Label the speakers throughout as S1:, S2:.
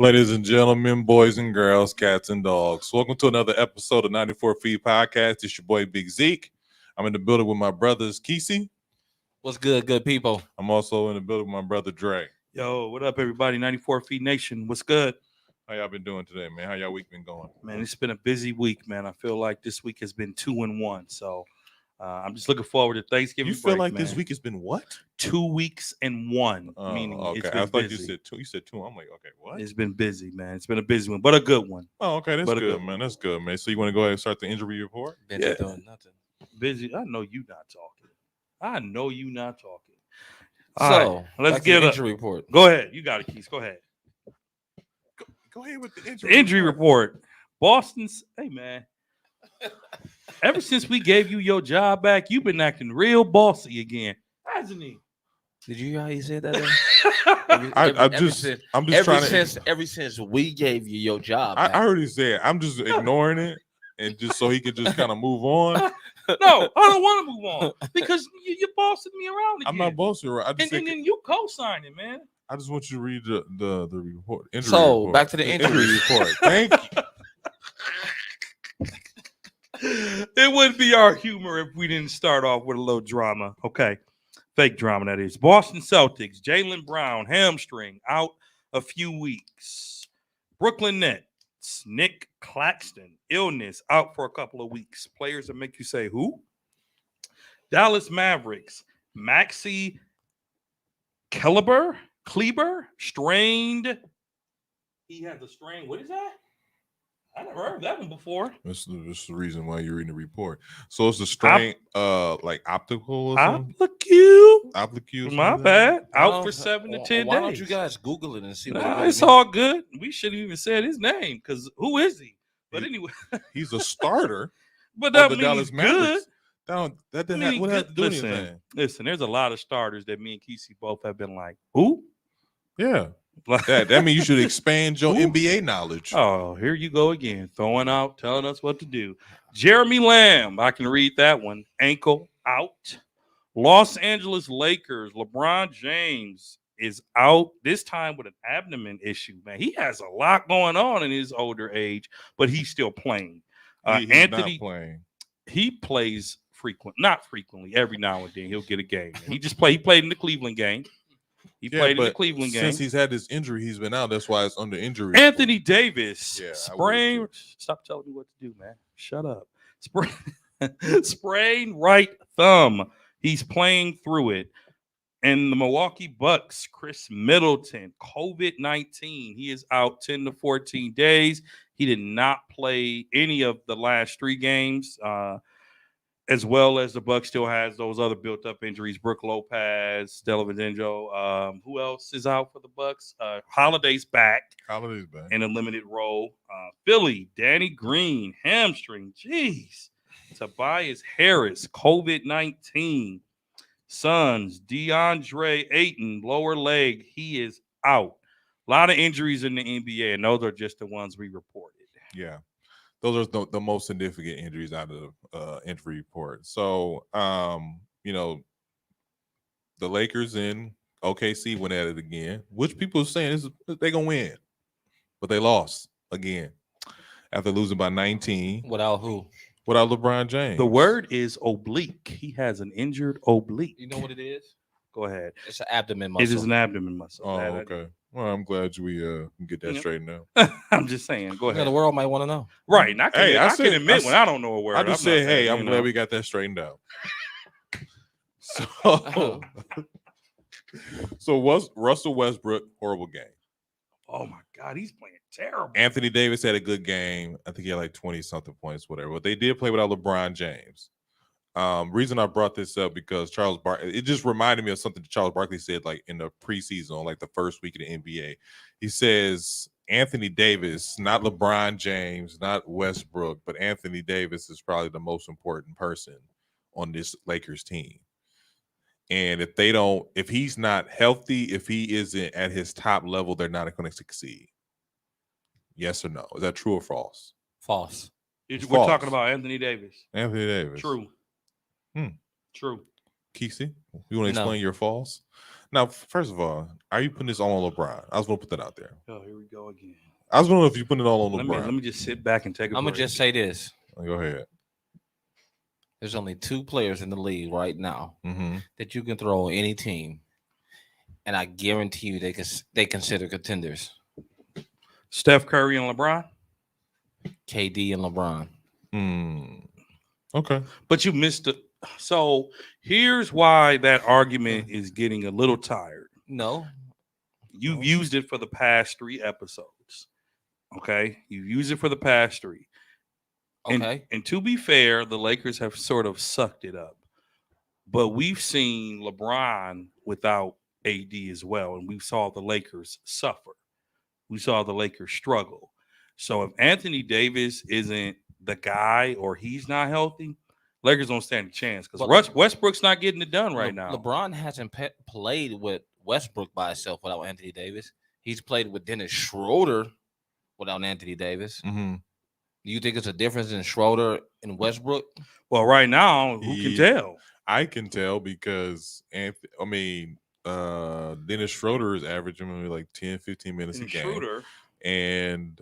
S1: Ladies and gentlemen, boys and girls, cats and dogs, welcome to another episode of 94 Feet Podcast. It's your boy Big Zeke. I'm in the building with my brothers Kesey.
S2: What's good, good people?
S1: I'm also in the building with my brother Dre.
S3: Yo, what up, everybody? 94 Feet Nation. What's good?
S1: How y'all been doing today, man? How y'all week been going?
S3: Man, it's been a busy week, man. I feel like this week has been 2-1. So I'm just looking forward to Thanksgiving.
S1: You feel
S3: break,
S1: like
S3: man.
S1: this week has been what?
S3: 2 weeks and 1. Meaning
S1: okay.
S3: it's been
S1: I thought
S3: busy.
S1: you said two. You said two. I'm like, okay, what?
S3: It's been busy, man. It's been a busy one, but a good one.
S1: Oh, okay. That's
S3: But a
S1: good,
S3: good
S1: man. That's good, man. So you want to go ahead and start the injury report?
S2: Been
S3: Yeah.
S2: doing nothing.
S3: Busy. I know you not talking.
S2: So
S3: All right, let's
S2: back to
S3: get
S2: the
S3: a
S2: injury report.
S3: Go ahead. You got it, Keith. Go ahead.
S1: Go ahead with the
S3: The injury report. Boston's. Hey, man. Ever since we gave you your job back, you've been acting real bossy again, hasn't he?
S2: Did you hear how he said that? Ever since we gave you your job,
S1: I heard he said, I'm just ignoring it, and just so he could just kind of move on.
S3: No, I don't want to move on because you're bossing me around again.
S1: I'm not bossing around.
S3: And then you co-signing, man.
S1: I just want you to read the report. Injury
S2: So,
S1: report.
S2: back to the injury
S1: report. Thank you.
S3: It wouldn't be our humor if we didn't start off with a little drama. Okay. Fake drama, that is. Boston Celtics, Jaylen Brown, hamstring, out a few weeks. Brooklyn Nets, Nick Claxton, illness, out for a couple of weeks. Players that make you say, who? Dallas Mavericks, Maxi Kleber, strained. He has a strain. What is that? I never heard of that one before.
S1: That's the reason why you're reading the report. So it's a strain, like optical or something? Opticule.
S3: My bad. Out for 7 to 10 days.
S2: Why don't you guys Google it and see what it
S3: Nah,
S2: really
S3: it's
S2: means?
S3: all good. We shouldn't even said his name because who is he? But anyway,
S1: He's a starter.
S3: but
S1: of
S3: that
S1: the
S3: means
S1: Dallas
S3: good.
S1: Mavericks. That didn't have, what has to do
S3: Listen,
S1: anything.
S3: listen, there's a lot of starters that me and Kesey both have been like, who?
S1: Yeah. That means you should expand your
S3: Who?
S1: NBA knowledge.
S3: Oh, here you go again, throwing out, telling us what to do. Jeremy Lamb, I can read that one. Ankle out. Los Angeles Lakers, LeBron James is out, this time with an abdomen issue, man. He has a lot going on in his older age, but he's still playing.
S1: He's
S3: Anthony,
S1: not playing.
S3: he plays not frequently, every now and then he'll get a game. He played in the Cleveland game. He played in the Cleveland game.
S1: Since he's had this injury, he's been out. That's why it's under injury.
S3: Anthony Davis,
S1: Yeah,
S3: sprain. Stop telling me what to do, man. Shut up. Sprain right thumb. He's playing through it. And the Milwaukee Bucks, Chris Middleton, COVID-19. He is out 10 to 14 days. He did not play any of the last 3 games. As well as the Bucks still has those other built-up injuries. Brook Lopez, Stella Vincenzo. Who else is out for the Bucks? Holiday's back. In a limited role. Philly, Danny Green, hamstring. Jeez. Tobias Harris, COVID-19. Suns, DeAndre Ayton, lower leg. He is out. A lot of injuries in the NBA, and those are just the ones we reported.
S1: Yeah. Those are the most significant injuries out of the injury report. So, the Lakers in OKC went at it again, which people are saying they're going to win. But they lost again after losing by 19.
S2: Without who?
S1: Without LeBron James.
S3: The word is oblique. He has an injured oblique.
S2: You know what it is?
S3: Go ahead.
S2: It's an abdomen muscle.
S3: It is an abdomen muscle.
S1: Oh, okay. Well, I'm glad we get that straightened out.
S3: I'm just saying. Go ahead.
S2: Yeah, the world might want to know.
S3: Right. And I can admit when I don't know a word.
S1: I just said, hey, I'm glad we got that straightened out. So was Russell Westbrook, horrible game.
S3: Oh, my God. He's playing terrible.
S1: Anthony Davis had a good game. I think he had like 20-something points, whatever. But they did play without LeBron James. Reason I brought this up because it just reminded me of something that Charles Barkley said like in the preseason, like the first week of the NBA. He says Anthony Davis, not LeBron James, not Westbrook, but Anthony Davis is probably the most important person on this Lakers team. And if he's not healthy, if he isn't at his top level, they're not going to succeed. Yes or no? Is that true or false?
S2: False.
S3: We're talking about Anthony Davis.
S1: Anthony Davis.
S3: True. True.
S1: Kesey, you want to
S2: No.
S1: explain your falls? Now, first of all, are you putting this all on LeBron? I was going to put that out there.
S3: Oh, here we go again.
S1: I was wondering if you put it all on
S3: Let
S1: LeBron.
S3: me just sit back and take a
S2: I'm
S3: break.
S2: gonna just say this:
S1: Go ahead.
S2: there's only 2 players in the league right now
S1: Mm-hmm.
S2: that you can throw on any team, and I guarantee you they consider contenders:
S3: Steph Curry and LeBron.
S2: KD and LeBron.
S1: Okay.
S3: But you missed it. So here's why that argument is getting a little tired.
S2: No,
S3: You've used it for the past 3 episodes. Okay? You've used it for the past 3.
S2: okay.
S3: And to be fair, the Lakers have sort of sucked it up. But we've seen LeBron without AD as well. And we saw the Lakers suffer. We saw the Lakers struggle. So if Anthony Davis isn't the guy or he's not healthy, Lakers don't stand a chance because Westbrook's not getting it done right now.
S2: LeBron hasn't played with Westbrook by himself without Anthony Davis. He's played with Dennis Schroeder without Anthony Davis.
S1: Mm-hmm.
S2: Do you think it's a difference in Schroeder and Westbrook?
S3: Well, right now, who can tell?
S1: I can tell because Dennis Schroeder is averaging maybe like 10, 15 minutes a game.
S3: Schroeder.
S1: And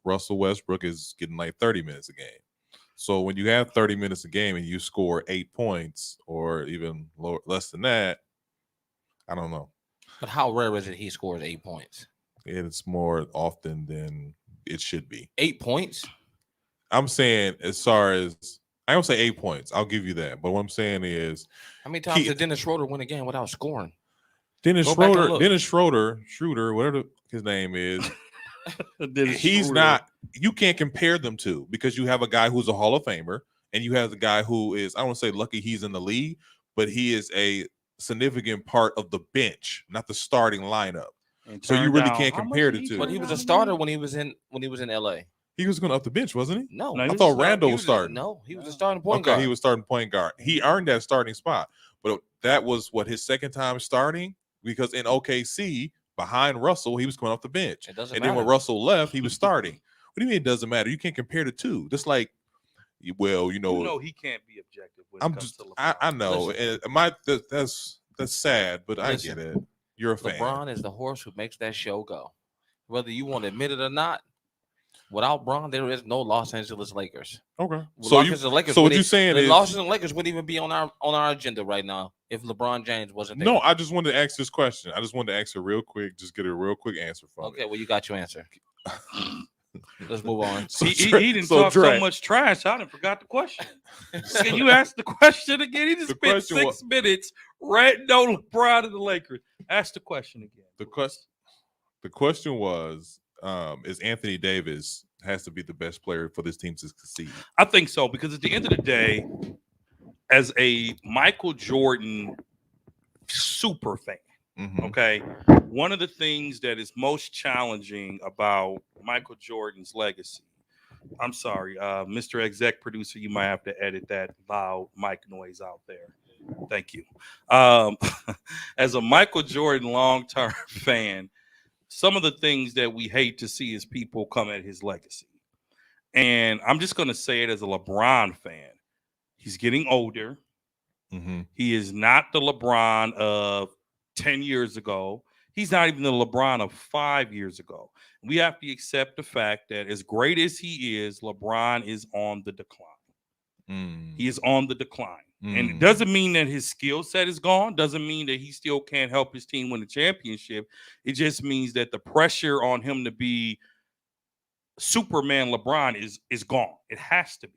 S1: Russell Westbrook is getting like 30 minutes a game. So when you have 30 minutes a game and you score 8 points or even less than that, I don't know.
S2: But how rare is it he scores 8 points?
S1: It's more often than it should be.
S2: 8 points?
S1: I'm saying as far as I don't say 8 points. I'll give you that. But what I'm saying is,
S2: how many times did Dennis Schroeder win a game without scoring?
S1: Dennis Schroeder, whatever his name is, he's not. You can't compare them to because you have a guy who's a Hall of Famer and you have the guy who is, I don't want to say lucky he's in the league, but he is a significant part of the bench, not the starting lineup. So you really can't compare the two.
S2: But he was a starter when he was in LA.
S1: He was going up the bench, wasn't he?
S2: No,
S1: I thought Randall was starting.
S2: No, he was a starting point guard.
S1: He was starting point guard. He earned that starting spot, but that was his second time starting because in OKC behind Russell, he was going off the bench. Then when Russell left, he was starting. What do you mean it doesn't matter? You can't compare the two. Just like, well,
S3: he can't be objective.
S1: I know. And that's sad, but I get it. You're a fan.
S2: LeBron is the horse who makes that show go. Whether you want to admit it or not, without Bron, there is no Los Angeles Lakers.
S1: Okay.
S2: So what you're saying is the Los Angeles Lakers wouldn't even be on our agenda right now if LeBron James wasn't there.
S1: No, I just wanted to ask this question. I just wanted to ask it real quick. Just get a real quick answer from
S2: Okay, well, you got your answer. Let's move on.
S3: He didn't talk so much trash. I done forgot the question. Can you ask the question again? He just spent 6 minutes ratting on LeBron and the Lakers. Ask the question again.
S1: The question was, is Anthony Davis has to be the best player for this team to succeed?
S3: I think so, because at the end of the day, as a Michael Jordan super fan, okay, one of the things that is most challenging about Michael Jordan's legacy, I'm sorry, Mr. Exec Producer, you might have to edit that loud mic noise out there. Thank you. As a Michael Jordan long-term fan, some of the things that we hate to see is people come at his legacy. And I'm just going to say it as a LeBron fan. He's getting older. He is not the LeBron of 10 years ago. He's not even the LeBron of 5 years ago. We have to accept the fact that as great as he is, LeBron is on the decline. He is on the decline. And it doesn't mean that his skill set is gone. Doesn't mean that he still can't help his team win the championship. It just means that the pressure on him to be Superman LeBron is gone. It has to be.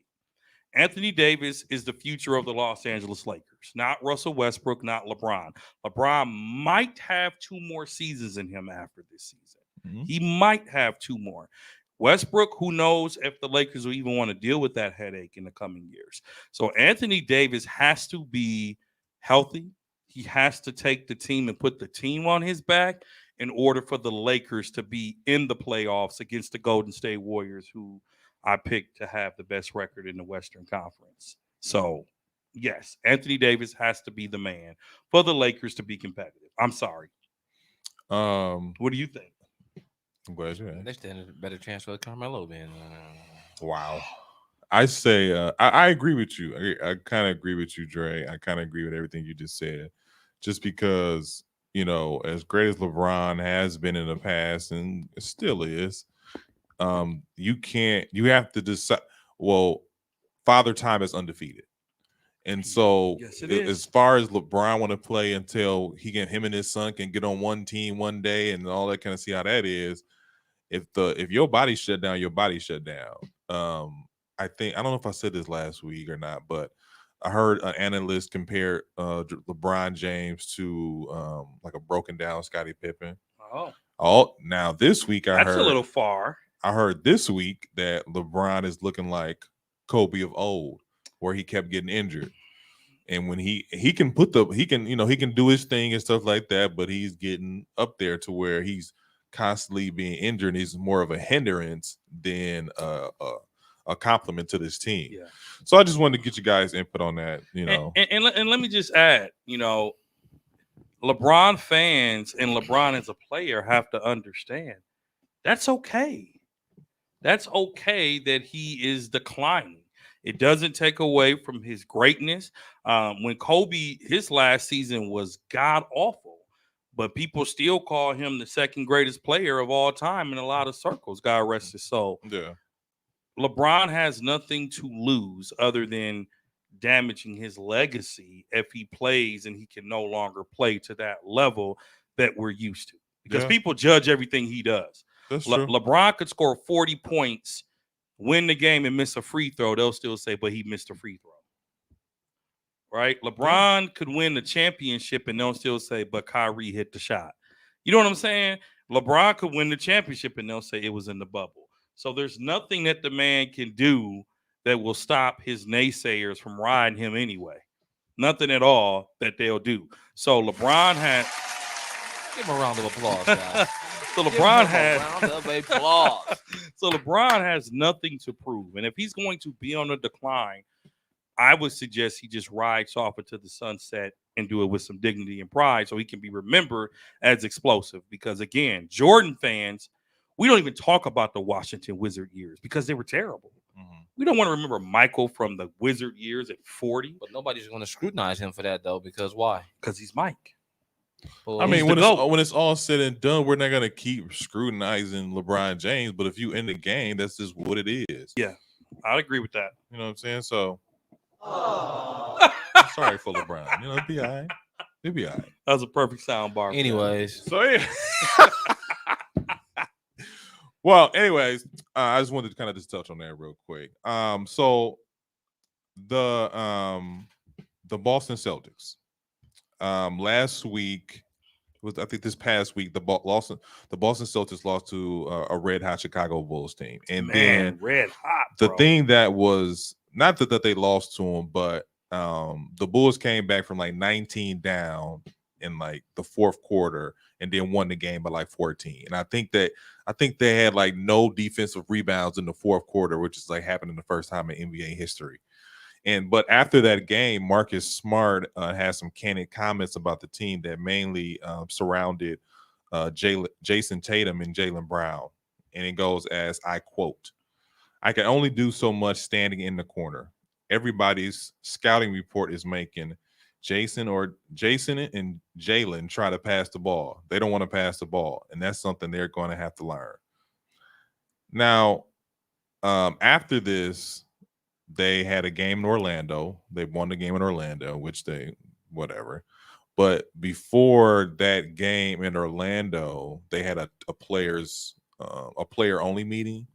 S3: Anthony Davis is the future of the Los Angeles Lakers, not Russell Westbrook, not LeBron. LeBron might have 2 more seasons in him after this season. He might have 2 more. Westbrook, who knows if the Lakers will even want to deal with that headache in the coming years. So Anthony Davis has to be healthy. He has to take the team and put the team on his back in order for the Lakers to be in the playoffs against the Golden State Warriors, who I picked to have the best record in the Western Conference. So, yes, Anthony Davis has to be the man for the Lakers to be competitive. I'm sorry. What do you think?
S1: I'm glad you asked.
S2: They stand a better chance for Carmelo then.
S1: Wow. I say I agree with you. I kind of agree with you, Dre. I kind of agree with everything you just said. Just because, as great as LeBron has been in the past and still is, you have to decide. Well, Father Time is undefeated. And so,
S3: Yes, it is.
S1: as far as LeBron want to play until him and his son can get on one team one day and all that, kind of see how that is. If your body shut down, your body shut down. I don't know if I said this last week or not, but I heard an analyst compare LeBron James to like a broken down Scottie Pippen. Oh, now this week
S3: that's a little far.
S1: I heard this week that LeBron is looking like Kobe of old, where he kept getting injured. And when he can he can do his thing and stuff like that, but he's getting up there to where he's constantly being injured. He's more of a hindrance than a compliment to this team.
S3: Yeah.
S1: So I just wanted to get you guys input on that.
S3: And let me just add, LeBron fans and LeBron as a player have to understand that's okay. That's okay that he is declining. It doesn't take away from his greatness. When Kobe, his last season was god awful, but people still call him the second greatest player of all time in a lot of circles. God rest his soul.
S1: Yeah.
S3: LeBron has nothing to lose other than damaging his legacy if he plays and he can no longer play to that level that we're used to. Because people judge everything he does.
S1: That's true.
S3: LeBron could score 40 points, win the game, and miss a free throw. They'll still say, but he missed a free throw. Right? LeBron could win the championship and they'll still say, but Kyrie hit the shot. You know what I'm saying? LeBron could win the championship and they'll say it was in the bubble. So there's nothing that the man can do that will stop his naysayers from riding him anyway. Nothing at all that they'll do. So LeBron has...
S2: Give him a round of applause, guys.
S3: So LeBron has...
S2: round of applause.
S3: So LeBron has nothing to prove. And if he's going to be on a decline, I would suggest he just rides off into the sunset and do it with some dignity and pride so he can be remembered as explosive. Because, again, Jordan fans, we don't even talk about the Washington Wizard years because they were terrible. Mm-hmm. We don't want to remember Michael from the Wizard years at 40.
S2: But nobody's going to scrutinize him for that, though, because why?
S3: Because he's Mike.
S1: I mean, when it's all said and done, we're not going to keep scrutinizing LeBron James. But if you end the game, that's just what it is.
S3: Yeah, I'd agree with that.
S1: You know what I'm saying? So, sorry for LeBron. It'll be all right. It'll be all right.
S3: That was a perfect sound bar.
S2: Anyways.
S1: So, yeah. Well, anyways, I just wanted to kind of just touch on that real quick. So the Boston Celtics, last week I think this past week, the Boston Celtics lost to a red hot Chicago Bulls team, and then
S3: red hot.
S1: The thing that was not that they lost to them, but the Bulls came back from like 19 down in like the fourth quarter and then won the game by like 14. And I think they had like no defensive rebounds in the fourth quarter, which is like happening the first time in NBA history. But after that game, Marcus Smart had some candid comments about the team that mainly surrounded Jason Tatum and Jaylen Brown. And it goes as, I quote, "I can only do so much standing in the corner. Everybody's scouting report is making Jason and Jaylen try to pass the ball. They don't want to pass the ball, and that's something they're going to have to learn." Now, after this, they had a game in Orlando. They won the game in Orlando, which whatever. But before that game in Orlando, they had a player only meeting,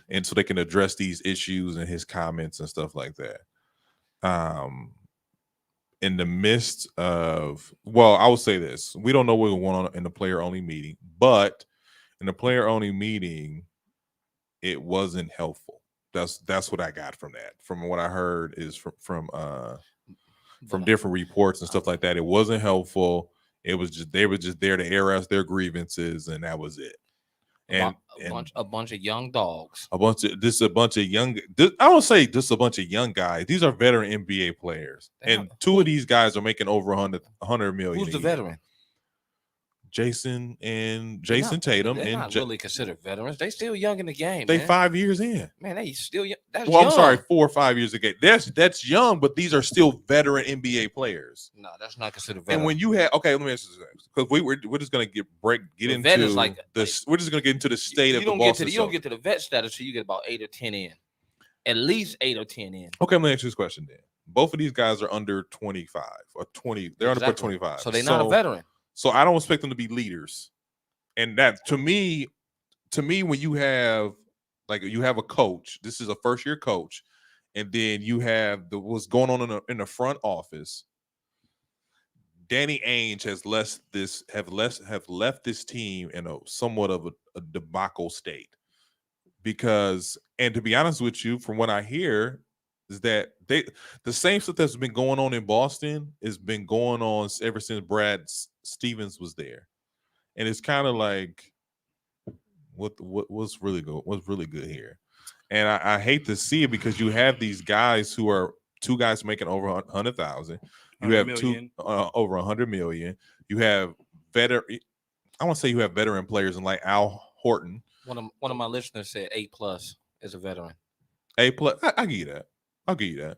S1: and so they can address these issues and his comments and stuff like that. In the midst of, well, I will say this: we don't know what went on in the player only meeting, but in the player only meeting, it wasn't helpful. That's what I got from that. From what I heard is from different reports and stuff like that. It wasn't helpful. It was just they were just there to air out their grievances, and that was it. And
S2: a bunch of young dogs.
S1: I don't say just a bunch of young guys. These are veteran NBA players, and two of these guys are making over 100 million.
S2: Who's the veteran?
S1: Jason Tatum
S2: They're
S1: and
S2: not really considered veterans. They still young in the game.
S1: they
S2: man.
S1: 5 years in.
S2: Man, they still young. That's
S1: Well,
S2: young.
S1: I'm sorry, 4 or 5 years ago. That's young, but these are still veteran NBA players.
S2: No, that's not considered veteran.
S1: And when you have let me ask you this, because we're just gonna get into we're just gonna get into the state of the Boston.
S2: You don't get to the vet status until you get about 8 or 10 in, at least 8 or 10 in.
S1: Okay, let me ask you this question then. Both of these guys are under 25 or 20. They're under 25,
S2: so they're not a veteran.
S1: So I don't expect them to be leaders. And that to me, when you have a coach, this is a first year coach, and then you have what's going on in the front office. Danny Ainge has left this team in a somewhat of a debacle state, because, and to be honest with you, from what I hear, is that the same stuff that's been going on in Boston has been going on ever since Brad Stevens was there, and it's kind of like what's really good here, and I hate to see it, because you have these guys who are two guys making over 100,000. You have two over 100 million. You have veteran players in like Al Horton.
S2: One of my listeners said A+ is a veteran.
S1: A+, I give you that. I'll give you that.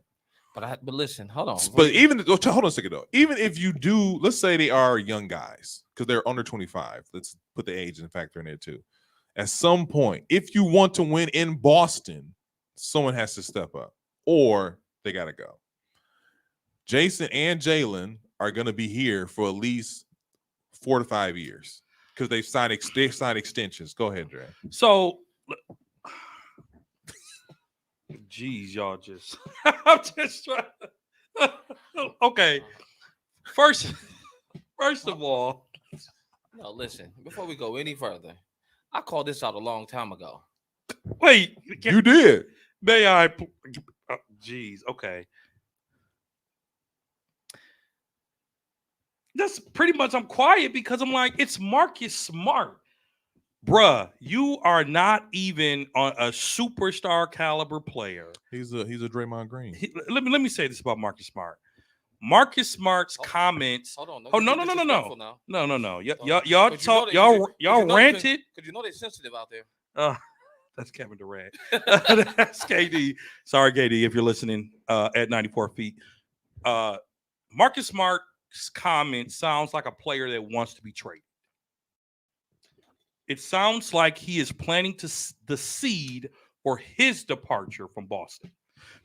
S2: But listen, hold on.
S1: But hold on a second though. Even if you do, let's say they are young guys because they're under 25. Let's put the age and factor in there too. At some point, if you want to win in Boston, someone has to step up, or they got to go. Jason and Jaylen are going to be here for at least 4 to 5 years because they've signed extensions. Go ahead, Dre.
S3: So, geez, y'all just I'm just trying. Okay, first of all,
S2: no, listen. Before we go any further, I called this out a long time ago.
S3: Wait,
S1: you did?
S3: May I? Geez, okay. That's pretty much, I'm quiet because I'm like, it's Marcus Smart. Bruh, you are not even on a superstar caliber player.
S1: He's a Draymond Green.
S3: Let me say this about Marcus Smart. Marcus Smart's comments.
S2: Hold on.
S3: No. Y'all ranted.
S2: Because you know they're sensitive out there.
S3: That's Kevin Durant. That's KD. Sorry, KD, if you're listening at 94 feet. Marcus Smart's comment sounds like a player that wants to be traded. It sounds like he is planning the seed for his departure from Boston,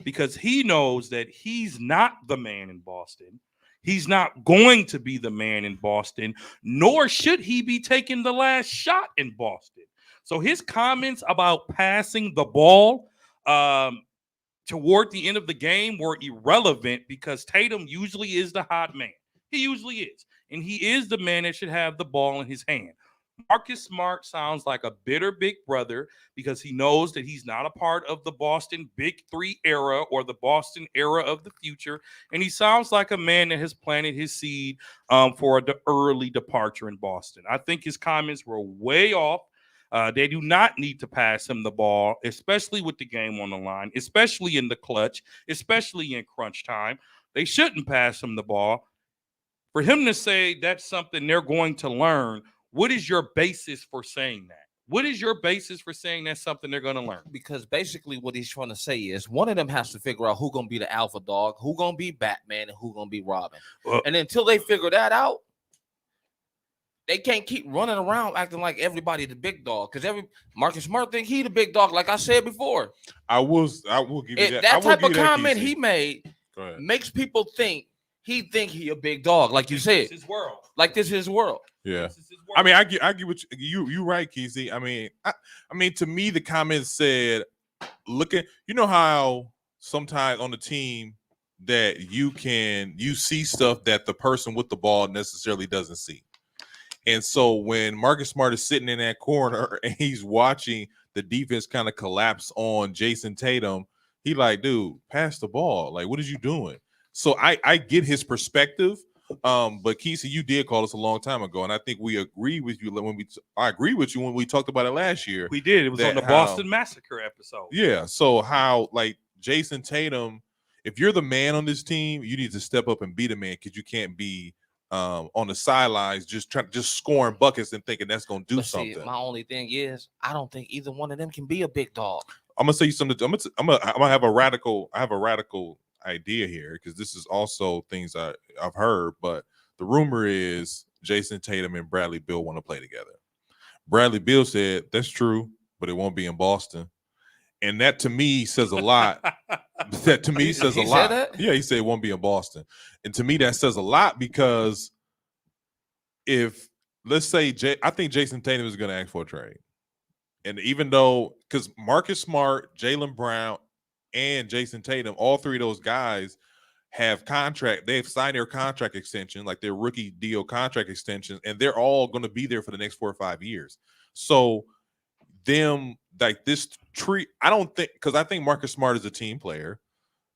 S3: because he knows that he's not the man in Boston. He's not going to be the man in Boston, nor should he be taking the last shot in Boston. So his comments about passing the ball toward the end of the game were irrelevant, because Tatum usually is the hot man. He usually is. And he is the man that should have the ball in his hand. Marcus Smart sounds like a bitter big brother, because he knows that he's not a part of the Boston Big Three era or the Boston era of the future. And he sounds like a man that has planted his seed for the early departure in Boston. I think his comments were way off. They do not need to pass him the ball, especially with the game on the line, especially in the clutch, especially in crunch time. They shouldn't pass him the ball. For him to say that's something they're going to learn, what is your basis for saying that? What is your basis for saying that's something they're going to learn?
S2: Because basically what he's trying to say is one of them has to figure out who's going to be the alpha dog, who's going to be Batman, and who's going to be Robin. And until they figure that out, they can't keep running around acting like everybody the big dog, because Marcus Smart think he the big dog, like I said before.
S1: I will give you that.
S2: That type of comment he made makes people think he a big dog, like you said.
S3: This is his world.
S2: Like this is his world.
S1: Yeah. I mean, I get what you right, Keezy. I mean, to me, the comments said, you know how sometimes on the team that you see stuff that the person with the ball necessarily doesn't see. And so when Marcus Smart is sitting in that corner and he's watching the defense kind of collapse on Jason Tatum, he like, dude, pass the ball. Like, what are you doing? So I get his perspective. But Keezy, you did call us a long time ago, and I think we agree with you I agree with you when we talked about it last year.
S3: We did. It was on the Boston Massacre episode.
S1: Yeah. So how, like, Jason Tatum, if you're the man on this team, you need to step up and be the man, because you can't be on the sidelines, just scoring buckets and thinking that's gonna do
S2: But
S1: something.
S2: see, my only thing is, I don't think either one of them can be a big dog.
S1: I'm gonna say you something. I'm gonna have a radical. I have a radical idea here because this is also things I've heard. But the rumor is Jason Tatum and Bradley Beal want to play together. Bradley Beal said that's true, but it won't be in Boston, and that to me says a lot. That to me says a
S2: He
S1: lot.
S2: said that?
S1: Yeah, he said it won't be in Boston, and to me that says a lot because if let's say I think Jason Tatum is going to ask for a trade. And even though, because Marcus Smart, Jaylen Brown, and Jason Tatum, all three of those guys have they've signed their contract extension, like their rookie deal contract extensions, and they're all going to be there for the next 4 or 5 years. So them like this tree, I don't think, because I think Marcus Smart is a team player.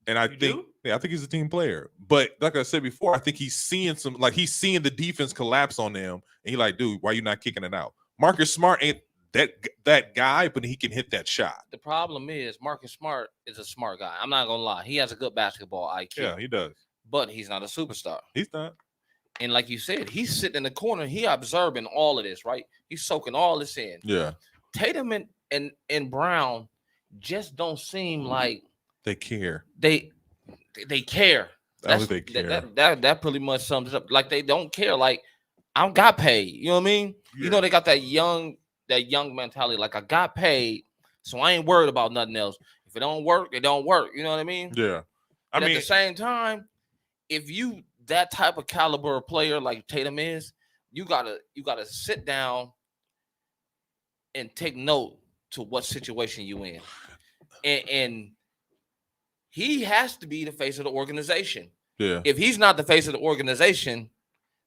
S1: And I think he's a team player. But like I said before, I think he's seeing the defense collapse on them. And he's like, dude, why you not kicking it out? Marcus Smart ain't that guy, but he can hit that shot.
S2: The problem is Marcus Smart is a smart guy. I'm not gonna lie. He has a good basketball IQ.
S1: Yeah, he does.
S2: But he's not a superstar.
S1: He's not.
S2: And like you said, he's sitting in the corner. He observing all of this, right? He's soaking all this in.
S1: Yeah.
S2: Tatum and Brown just don't seem like
S1: they care.
S2: They care.
S1: They care.
S2: That pretty much sums it up. Like they don't care. Like I got paid. You know what I mean? Yeah. You know they got that young mentality. Like I got paid, so I ain't worried about nothing else. If it don't work, it don't work. You know what I mean?
S1: Yeah.
S2: At the same time, if you that type of caliber of player like Tatum is, you gotta sit down and take note to what situation you in, and he has to be the face of the organization.
S1: Yeah.
S2: If he's not the face of the organization,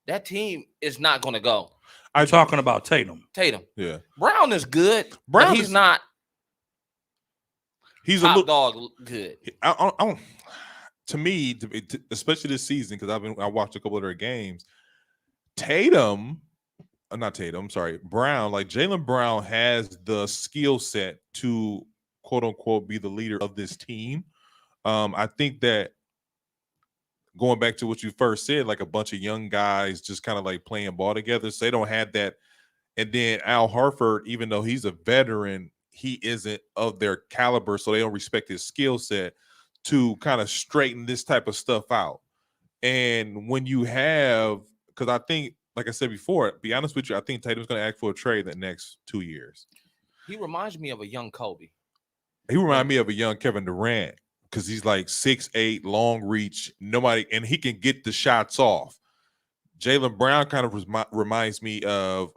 S2: that team is not going to go.
S3: I'm talking about Tatum.
S1: Yeah.
S2: Brown is good. Brown, he's not.
S1: He's
S2: top
S1: a
S2: dog good.
S1: To me, especially this season, because I watched a couple of their games. Brown, like Jaylen Brown has the skill set to quote unquote be the leader of this team. I think that going back to what you first said, like a bunch of young guys just kind of like playing ball together, so they don't have that. And then Al Horford, even though he's a veteran, he isn't of their caliber, so they don't respect his skill set to kind of straighten this type of stuff out. And when you have, because I think, like I said before, be honest with you, I think Tatum's going to ask for a trade the next 2 years.
S2: He reminds me of a young Kobe.
S1: He reminds me of a young Kevin Durant. Because he's like 6'8", long reach, and he can get the shots off. Jaylen Brown kind of reminds me of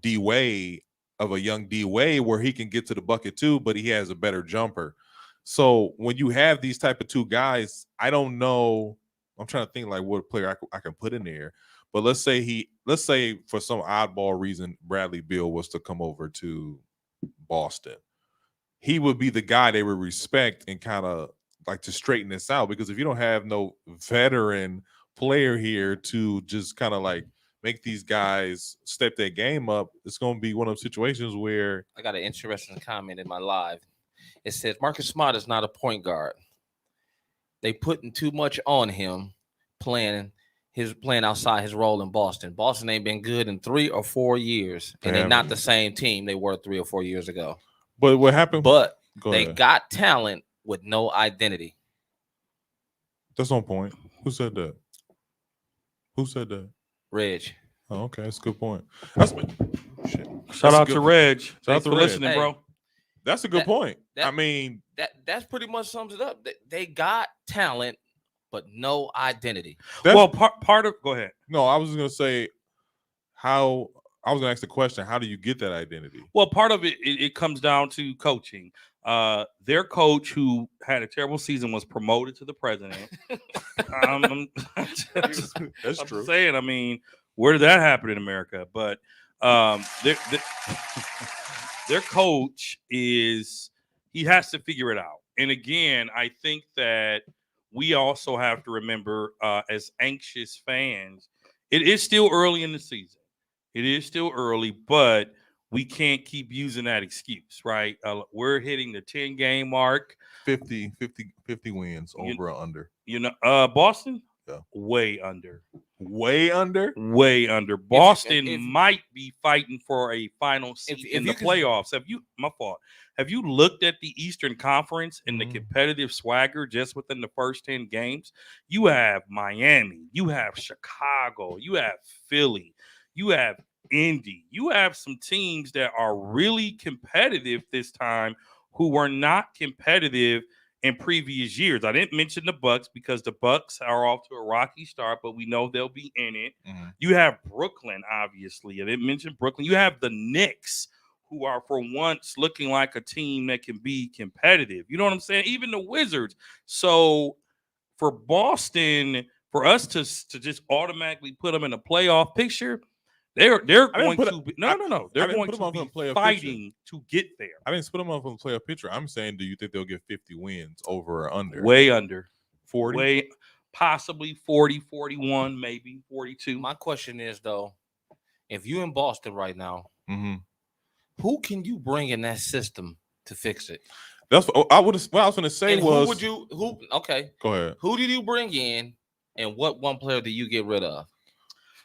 S1: D Wade, of a young D Wade, where he can get to the bucket too, but he has a better jumper. So when you have these type of two guys, I don't know. I'm trying to think like what player I can put in there. But let's say for some oddball reason, Bradley Beal was to come over to Boston. He would be the guy they would respect and kind of like to straighten this out, because if you don't have no veteran player here to just kind of like make these guys step their game up, it's going to be one of those situations where
S2: I got an interesting comment in my live. It says Marcus Smart is not a point guard. They putting too much on him playing outside his role in Boston. Boston ain't been good in 3 or 4 years, and they're not the same team they were 3 or 4 years ago.
S1: But what happened?
S2: But they got talent with no identity.
S1: That's on point. Who said that?
S2: Reg.
S1: Oh, okay, that's a good point.
S3: Shout out to Reg. Thanks for listening, bro.
S1: That's a good point. I mean,
S2: that's pretty much sums it up. They got talent, but no identity.
S3: Part of go ahead.
S1: No, I was gonna say I was gonna ask the question, how do you get that identity?
S3: Well, part of it comes down to coaching. Their coach, who had a terrible season, was promoted to the president.
S1: That's true.
S3: I'm saying, I mean, where did that happen in America? But their coach he has to figure it out. And again, I think that we also have to remember, as anxious fans, it is still early in the season. It is still early, but we can't keep using that excuse, right? We're hitting the 10-game mark.
S1: 50 wins over or under.
S3: Boston?
S1: Yeah.
S3: Way under.
S1: Way under.
S3: Way under. Boston
S2: if-
S3: might be fighting for a final seat in the playoffs. My fault. Have you looked at the Eastern Conference and the competitive swagger just within the first 10 games? You have Miami, you have Chicago, you have Philly, you have Indy. You have some teams that are really competitive this time who were not competitive in previous years. I didn't mention the Bucks because the Bucks are off to a rocky start, but we know they'll be in it. You have Brooklyn, obviously. I didn't mention Brooklyn. You have the Knicks, who are for once looking like a team that can be competitive. You know what I'm saying? Even the Wizards. So for Boston, for us to just automatically put them in a playoff picture, they're going to be They're going to be fighting to get there.
S1: I didn't put them up on the playoff picture. I'm saying, do you think they'll get 50 wins over or under?
S3: Way under.
S1: 40?
S3: Way possibly 40, 41, maybe 42.
S2: My question is, though, if you're in Boston right now, who can you bring in that system to fix it?
S1: That's what I was going to say.
S2: And
S1: was
S2: okay?
S1: Go ahead.
S2: Who did you bring in, and what one player do you get rid of?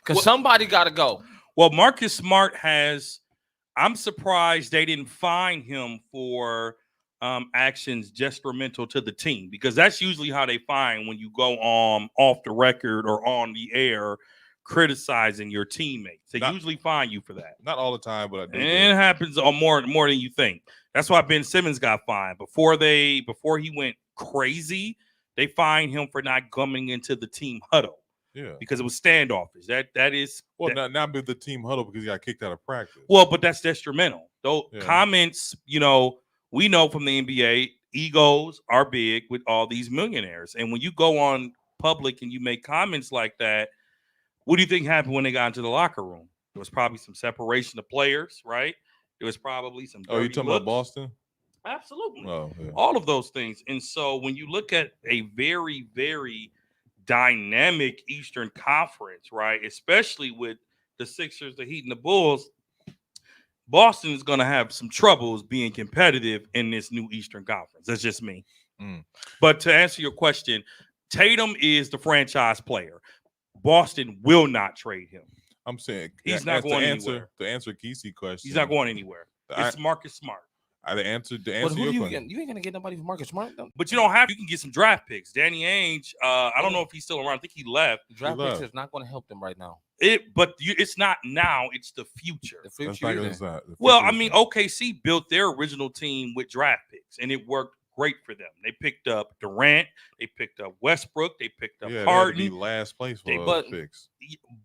S2: Because somebody got to go.
S3: Well, Marcus Smart I'm surprised they didn't fine him for actions detrimental to the team, because that's usually how they fine when you go off the record or on the air criticizing your teammates. They usually fine you for that.
S1: Not all the time, but I do.
S3: And it happens more than you think. That's why Ben Simmons got fined. Before he went crazy, they fined him for not coming into the team huddle.
S1: Yeah,
S3: because it was standoffish. That is
S1: not with the team huddle because he got kicked out of practice.
S3: Well, but that's detrimental. Those comments, we know from the NBA, egos are big with all these millionaires, and when you go on public and you make comments like that, what do you think happened when they got into the locker room? There was probably some separation of players, right? There was probably some.
S1: Oh, you talking about Boston?
S3: Absolutely.
S1: Oh, yeah.
S3: All of those things, and so when you look at a very, very dynamic Eastern Conference, right? Especially with the Sixers, the Heat, and the Bulls, Boston is going to have some troubles being competitive in this new Eastern Conference. That's just me. But to answer your question, Tatum is the franchise player. Boston will not trade him.
S1: I'm saying
S3: he's not going anywhere.
S1: To answer Kesey's question,
S3: he's not going anywhere. It's Marcus Smart.
S1: The answer
S2: your question. You ain't gonna get nobody from Marcus Smart, though.
S3: But you don't have. You can get some draft picks. Danny Ainge. I don't know if he's still around. I think he left.
S2: Draft picks is not going to help them right now.
S3: It's not now. It's the future.
S2: The future.
S3: Well, I mean, OKC built their original team with draft picks, and it worked great for them. They picked up Durant. They picked up Westbrook. They picked up Harden.
S1: They had to be last place for picks.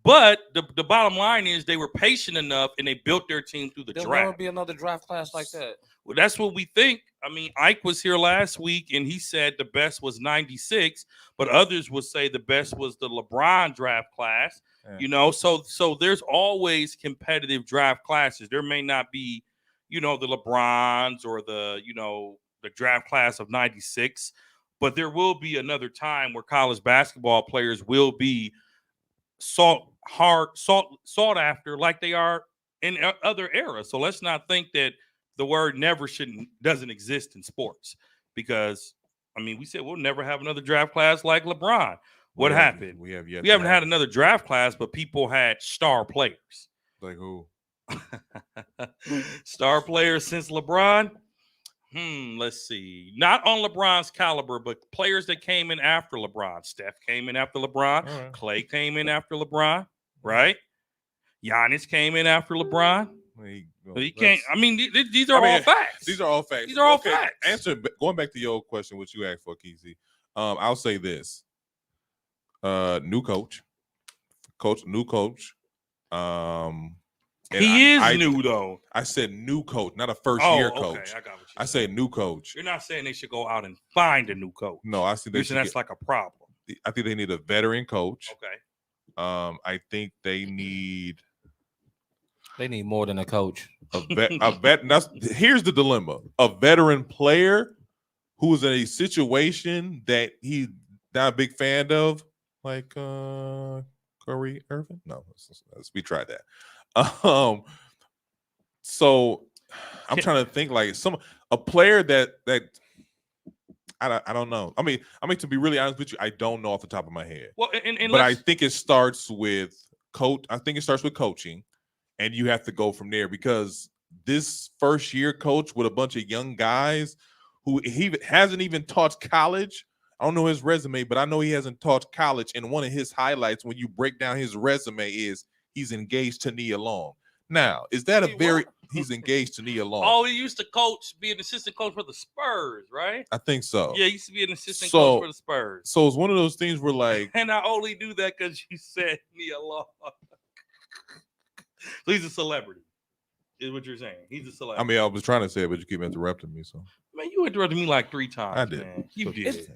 S3: But the bottom line is they were patient enough, and they built their team through the draft.
S2: There'll never be another draft class like that.
S3: Well, that's what we think. I mean, Ike was here last week, and he said the best was 96, but others would say the best was the LeBron draft class. Yeah. So there's always competitive draft classes. There may not be, the LeBrons or the draft class of 96, but there will be another time where college basketball players will be sought after like they are in other eras. So let's not think that the word never doesn't exist in sports, because we said we'll never have another draft class like LeBron. What happened? We haven't had another draft class, but people had star players.
S1: Like who?
S3: Star players since LeBron? Let's see. Not on LeBron's caliber, but players that came in after LeBron. Steph came in after LeBron. Right. Clay came in after LeBron, right? Giannis came in after LeBron. He can't. These are all facts.
S1: These are all facts.
S3: These are all facts.
S1: Going back to your question, which you asked for, Kesey. I'll say this: new coach.
S3: He is new though.
S1: I said new coach, not a first-year coach.
S3: Okay, I got what
S1: I said new coach.
S3: You're not saying they should go out and find a new coach.
S1: No, I see
S3: that's like a problem.
S1: I think they need a veteran coach.
S3: Okay.
S1: I think they need.
S2: They need more than a coach.
S1: Here's the dilemma: a veteran player who is in a situation that he's not a big fan of, like Kyrie Irving. No, we tried that. So I'm trying to think like a player that I don't know. I mean, to be really honest with you, I don't know off the top of my head.
S3: Well, and
S1: But I think it starts with coach. I think it starts with coaching, and you have to go from there because this first year coach with a bunch of young guys who he hasn't even taught college. I don't know his resume, but I know he hasn't taught college. And one of his highlights when you break down his resume is he's engaged to Nia Long. Now, is that he's engaged to Nia Long?
S3: Oh, he used to be an assistant coach for the Spurs, right?
S1: I think so.
S3: Yeah, he used to be an assistant coach for the Spurs.
S1: So it's one of those things where like,
S3: and I only do that because you said Nia Long. So he's a celebrity, is what you're saying. He's a celebrity.
S1: I mean, I was trying to say it, but you keep interrupting me. So
S3: man, you interrupted me like 3 times.
S1: I did.
S3: Man. You did.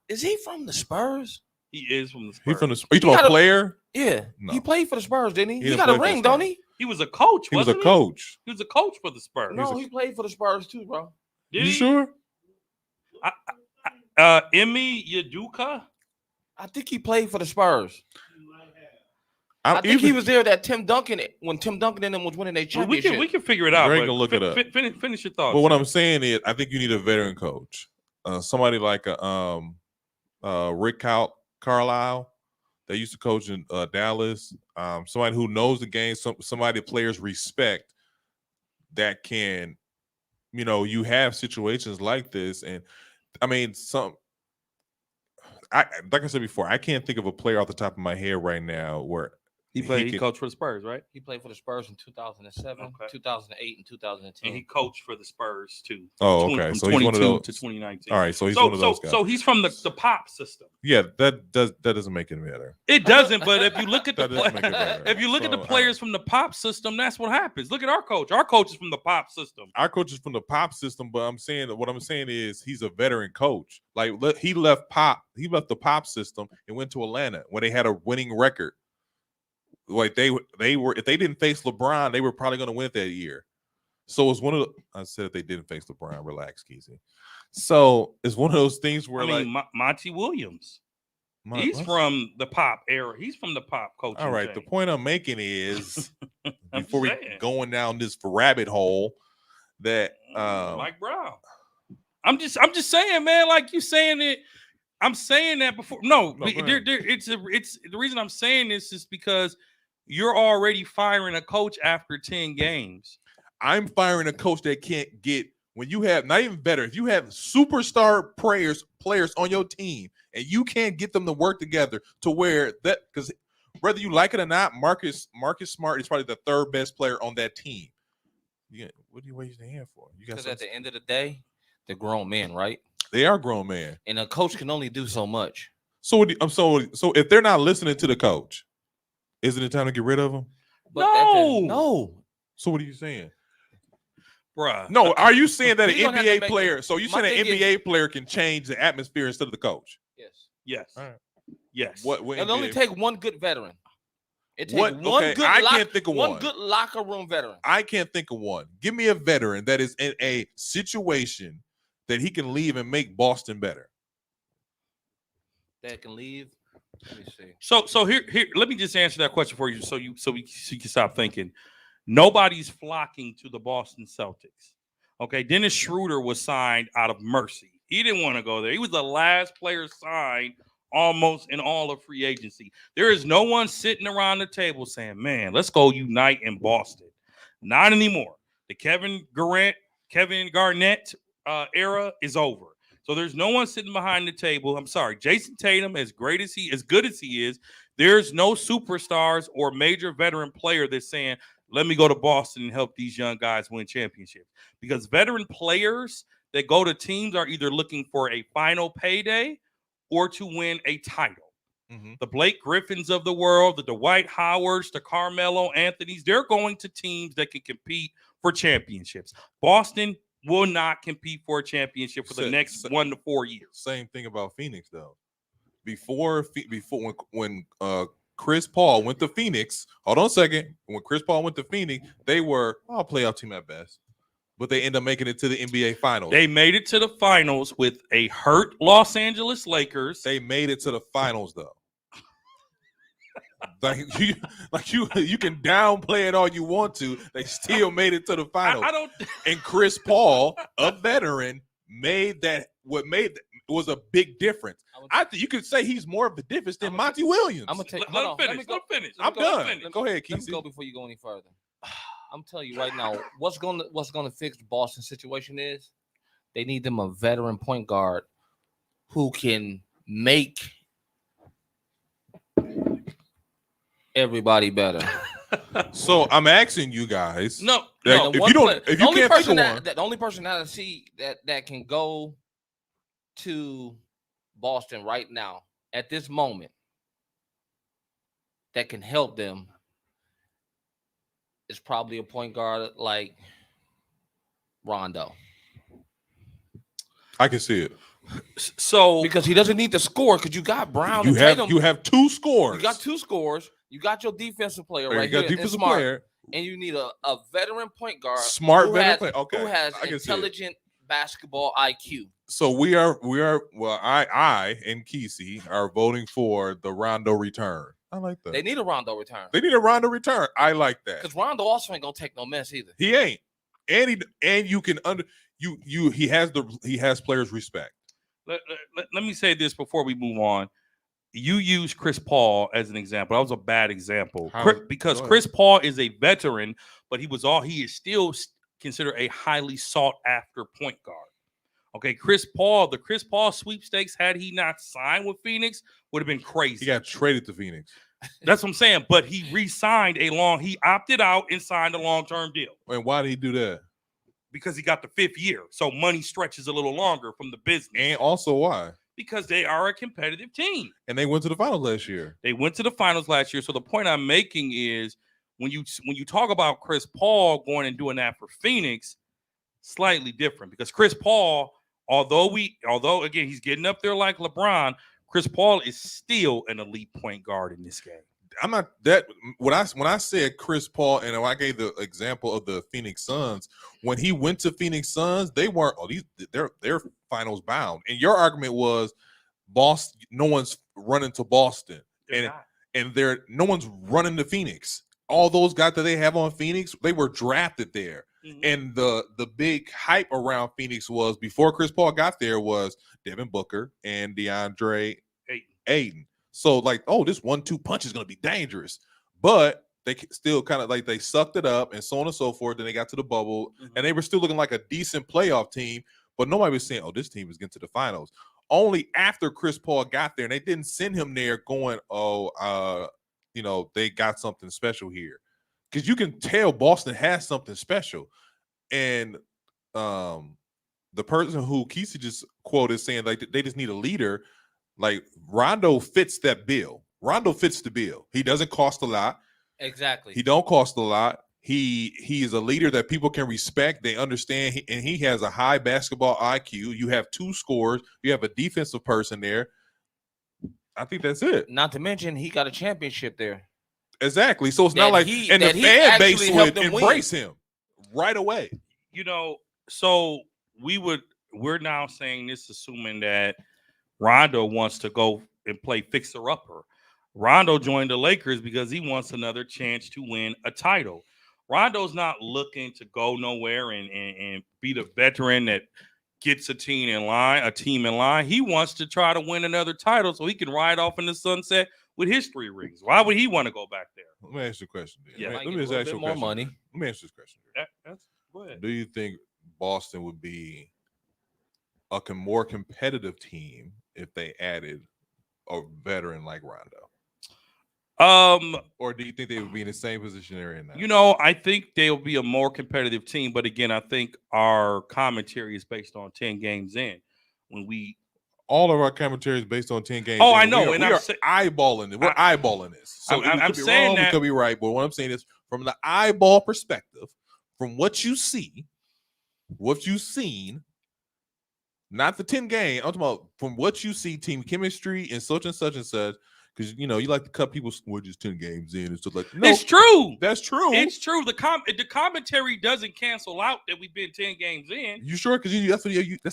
S2: Is he from the Spurs?
S3: He is from the Spurs.
S1: He's from the. Are you talking about player?
S2: Yeah,
S1: No.
S2: he played for the Spurs, didn't he?
S1: He
S2: He got a ring, don't he?
S3: He was a coach.
S1: He was a coach.
S3: He was a coach for the Spurs.
S2: No, he played for the Spurs too, bro.
S3: Did
S1: You
S3: he?
S1: sure?
S3: Emi Udoka.
S2: I think he played for the Spurs. I think
S1: even,
S2: he was there that Tim Duncan when Tim Duncan and them was winning their
S3: Well, we
S2: championship.
S3: can figure it out.
S1: Greg
S3: But
S1: can look it up.
S3: Finish your thoughts.
S1: But what I'm saying is, I think you need a veteran coach, somebody like a Rick Carlisle that used to coach in Dallas, somebody who knows the game, somebody players respect that can, you have situations like this, and I mean, like I said before, I can't think of a player off the top of my head right now where
S3: he coached for the Spurs, right?
S2: He played for the Spurs in 2007,
S3: Okay.
S2: 2008, and 2010.
S3: And he coached for the Spurs too.
S1: Oh, okay.
S3: From
S1: So he's one of those
S3: to 2019.
S1: All right, so he's one of those guys.
S3: So he's from the pop system.
S1: Yeah, that doesn't make it better.
S3: It doesn't, but if you look at
S1: That doesn't make it better.
S3: if you look at the
S1: So,
S3: players from the pop system, that's what happens. Look at our coach. Our coach is from the pop system.
S1: Our coach is from the pop system, but what I'm saying is he's a veteran coach. Like he left the pop system and went to Atlanta when they had a winning record. Like they were, if they didn't face LeBron, they were probably going to win it that year. So it's one of I said if they didn't face LeBron, relax, Keezy. So it's one of those things where
S3: Monty Williams. He's from the pop era. He's from the pop coaching.
S1: All right.
S3: chain.
S1: The point I'm making is before we
S3: saying.
S1: going down this rabbit hole that
S3: Mike Brown. I'm just saying, man. Like you saying it. I'm saying that before. No, it's the reason I'm saying this is because you're already firing a coach after 10 games.
S1: I'm firing a coach that can't get when you have not even better. If you have superstar players on your team and you can't get them to work together to where that, because whether you like it or not, Marcus Smart is probably the third best player on that team. What are you raising your hand for?
S2: Because at the end of the day, they're grown men, right?
S1: They are grown men,
S2: and a coach can only do so much.
S1: So if they're not listening to the coach, isn't it time to get rid of them?
S2: But
S3: no.
S1: So what are you saying,
S3: bruh?
S1: No, are you saying that an
S2: You're gonna have to
S1: NBA
S2: make
S1: player?
S2: it.
S1: So you
S2: My
S1: saying an
S2: thing
S1: NBA player can change the atmosphere instead of the coach?
S2: Yes.
S1: All right.
S3: Yes.
S1: What
S2: It'll only take one good veteran. It takes
S1: can't think of
S2: one good locker room veteran.
S1: I can't think of one. Give me a veteran that is in a situation that he can leave and make Boston better.
S2: That can leave. Let me see.
S3: So here, let me just answer that question for you, so you can stop thinking. Nobody's flocking to the Boston Celtics. Okay, Dennis Schroeder was signed out of mercy. He didn't want to go there. He was the last player signed almost in all of free agency. There is no one sitting around the table saying, "Man, let's go unite in Boston." Not anymore. The Kevin Garnett era is over. So there's no one sitting behind the table. I'm sorry, Jason Tatum, as good as he is, there's no superstars or major veteran player that's saying, "Let me go to Boston and help these young guys win championships." Because veteran players that go to teams are either looking for a final payday or to win a title. Mm-hmm. The Blake Griffins of the world, the Dwight Howards, the Carmelo Anthonys, they're going to teams that can compete for championships. Boston will not compete for a championship for the next 1 to 4 years.
S1: Same thing about Phoenix, though. Before when Chris Paul went to Phoenix, hold on a second. When Chris Paul went to Phoenix, they were a playoff team at best, but they end up making it to the NBA Finals.
S3: They made it to the finals with a hurt Los Angeles Lakers.
S1: They made it to the finals, though. You can downplay it all you want to. They still made it to the finals.
S3: I don't.
S1: And Chris Paul, a veteran, made that. was a big difference. I think you could say he's more of the difference than Monty Williams.
S2: I'm gonna take.
S3: Let him finish. Let him finish.
S1: I'm done. Go ahead,
S2: Let me
S1: Keith.
S2: go before you go any further. I'm telling you right now, what's gonna fix the Boston situation is they need them a veteran point guard who can make everybody better.
S1: So I'm asking you guys.
S3: No,
S1: if you can't think of one,
S2: the only person that I see that can go to Boston right now at this moment that can help them is probably a point guard like Rondo.
S1: I can see it.
S3: So
S2: Because he doesn't need to score because you got Brown.
S1: You
S2: and
S1: have
S2: Tatum.
S1: you have two scores.
S2: You got two scores. You got your defensive player right
S1: You got
S2: here,
S1: defensive
S2: Smart,
S1: player.
S2: and you need a veteran point guard,
S1: Smart
S2: who
S1: veteran
S2: has,
S1: player. Okay,
S2: who has
S1: I can see it.
S2: intelligent basketball IQ.
S1: So we are well, I and Kesey are voting for the Rondo return. I like that.
S2: They need a Rondo return
S1: They need a Rondo return. I like that.
S2: because Rondo also ain't gonna take no mess either.
S1: He ain't. And you can he has players respect.
S3: let me say this before we move on. You use Chris Paul as an example. That was a bad example because Chris Paul is a veteran, but he is still considered a highly sought after point guard. Okay, the Chris Paul sweepstakes, had he not signed with Phoenix, would have been crazy.
S1: He got traded to Phoenix.
S3: That's what I'm saying. But he re-signed he opted out and signed a long-term deal.
S1: And why did he do that?
S3: Because he got the 5th year. So money stretches a little longer from the business.
S1: And also why?
S3: Because they are a competitive team.
S1: And they went to the finals last year.
S3: So the point I'm making is when you talk about Chris Paul going and doing that for Phoenix, slightly different because Chris Paul, although again he's getting up there like LeBron, Chris Paul is still an elite point guard in this game.
S1: I'm not that when I said Chris Paul and I gave the example of the Phoenix Suns, when he went to Phoenix Suns, they weren't they're finals bound. And your argument was Boston, no one's running to Boston. And no one's running to Phoenix. All those guys that they have on Phoenix, they were drafted there. Mm-hmm. And the big hype around Phoenix was before Chris Paul got there was Devin Booker and DeAndre Ayton. So like, this 1-2 punch is going to be dangerous, but they still kind of like they sucked it up and so on and so forth. Then they got to the bubble and they were still looking like a decent playoff team, but nobody was saying, this team is getting to the finals. Only after Chris Paul got there and they didn't send him there going, they got something special here. Because you can tell Boston has something special. And the person who Kesey just quoted saying like they just need a leader. Like Rondo fits that bill. Rondo fits the bill. He doesn't cost a lot.
S2: Exactly.
S1: He don't cost a lot. He is a leader that people can respect. They understand, and he has a high basketball IQ. You have 2 scorers. You have a defensive person there. I think that's it.
S2: Not to mention he got a championship there.
S1: Exactly. So it's not like the fan base would embrace him right away.
S3: So we're now saying this, assuming that Rondo wants to go and play fixer-upper. Rondo joined the Lakers because he wants another chance to win a title. Rondo's not looking to go nowhere and be the veteran that gets a team in line. He wants to try to win another title so he can ride off in the sunset with his 3 rings. Why would he want to go back there?
S1: Let me ask you a question.
S2: Yeah,
S1: let me just ask you a
S2: more
S1: question.
S2: money.
S1: Let me ask you this question.
S3: Go ahead.
S1: Do you think Boston would be a more competitive team if they added a veteran like Rondo? Or do you think they would be in the same position they're in now?
S3: I think they'll be a more competitive team, but again, I think our commentary is based on 10 games in.
S1: All of our commentary is based on 10 games.
S3: I know,
S1: we are eyeballing it. We're eyeballing this. So I'm saying wrong, that we could be right, but what I'm saying is from the eyeball perspective, from what you see, what you've seen, not the 10 game. I'm talking about from what you see, team chemistry and such and such and such. Because you like to cut people just 10 games in and stuff like that. No,
S3: it's true.
S1: That's true.
S3: It's true. The commentary doesn't cancel out that we've been 10 games in.
S1: You sure? Because that's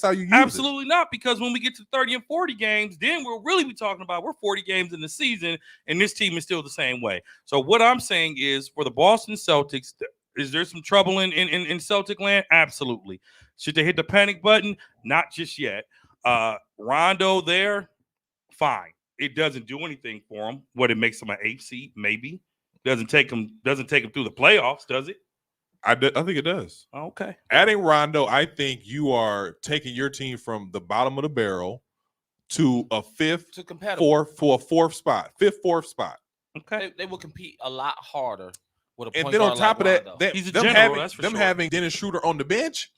S1: how you use
S3: Absolutely not. Because when we get to 30 and 40 games, then we'll really be talking about we're 40 games in the season, and this team is still the same way. So what I'm saying is for the Boston Celtics, is there some trouble in Celtic land? Absolutely. Should they hit the panic button? Not just yet. Rondo there, fine. It doesn't do anything for him. What, it makes him an 8th seed? Maybe. Doesn't take him through the playoffs, does it?
S1: I think it does.
S3: Okay.
S1: Adding Rondo, I think you are taking your team from the bottom of the barrel to a fifth, fourth spot.
S3: Okay.
S2: They will compete a lot harder with a point
S1: And then on
S2: guard
S1: top
S2: like
S1: of
S2: Rondo.
S1: that,
S3: He's a general, that's for sure.
S1: having Dennis Schroeder on the bench,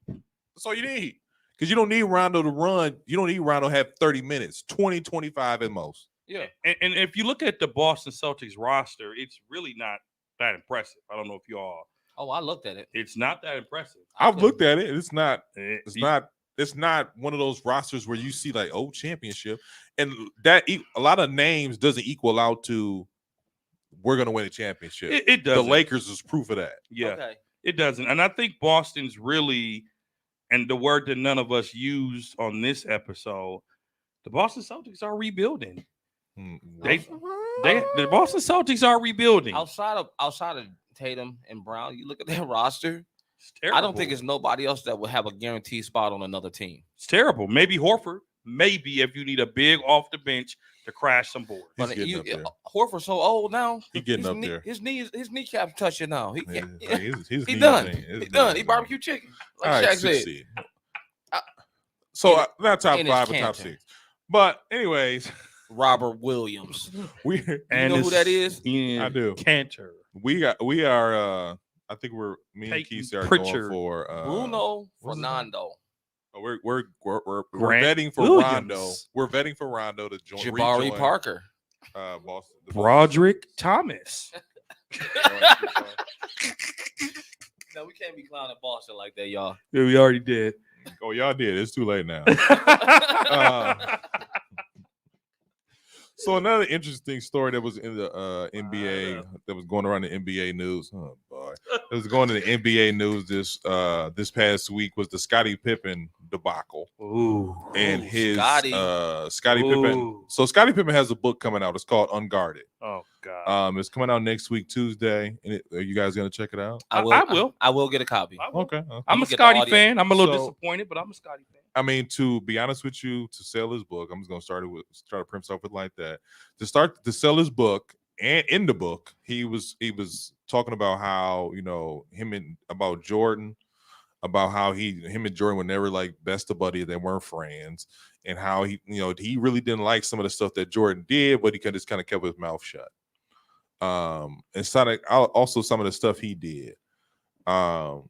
S1: that's all you need. Because you don't need Rondo to run. You don't need Rondo to have 30 minutes, 20, 25 at most.
S2: Yeah.
S3: And if you look at the Boston Celtics roster, it's really not that impressive. I don't know if you all.
S2: Oh, I looked at it.
S3: It's not that impressive.
S1: I've looked at it. It's not. It's not one of those rosters where you see like, oh, championship, and that a lot of names doesn't equal out to we're going to win a championship.
S3: It doesn't.
S1: The Lakers is proof of that.
S3: Yeah,
S2: Okay.
S3: It doesn't. And I think Boston's really, and the word that none of us used on this episode, the Boston Celtics are rebuilding. The Boston Celtics are rebuilding.
S2: Outside of Tatum and Brown, you look at their roster.
S3: It's terrible.
S2: I don't think it's nobody else that would have a guaranteed spot on another team.
S3: It's terrible. Maybe Horford. Maybe if you need a big off the bench to crash some boards.
S1: He's getting up there.
S2: Horford's so old now.
S1: He's getting up there.
S2: His kneecaps touching now. He can't.
S1: He's
S2: done. He's done. He barbecue chicken. Like Shaq said.
S1: So not top
S2: in
S1: 5
S2: his
S1: or top
S2: canton.
S1: 6. But anyways,
S2: Robert Williams.
S1: You
S2: know who that is?
S1: I do.
S3: Cantor.
S1: We are I think me and Keith are
S3: Pritchard.
S1: going for
S2: Bruno Fernando.
S1: We're vetting for
S3: Williams.
S1: Rondo. We're vetting for Rondo to join.
S2: Jabari
S1: rejoin,
S2: Parker.
S1: Boston.
S3: Broderick Thomas.
S2: No, we can't be clowning Boston like that, y'all.
S3: Yeah, we already did.
S1: Oh, y'all did. It's too late now. So another interesting story that was in the NBA that was going around the NBA news. Oh boy, it was going to the NBA news this past week was the Scottie Pippen debacle.
S3: Ooh,
S1: and his
S2: Scottie.
S1: Scottie Pippen. So Scottie Pippen has a book coming out. It's called Unguarded.
S3: Oh God.
S1: It's coming out next week Tuesday. And are you guys gonna check it out?
S3: I will.
S2: I will get a copy.
S1: Okay.
S3: I'm a Scottie fan. I'm a little disappointed, but I'm a Scottie fan.
S1: I mean, to be honest with you, to sell his book, I'm just gonna start to print stuff with like that. To sell his book, and in the book, he was talking about how about Jordan, about how him and Jordan were never like best of buddies, they weren't friends, and how he really didn't like some of the stuff that Jordan did, but he just kind of kept his mouth shut. And also some of the stuff he did. I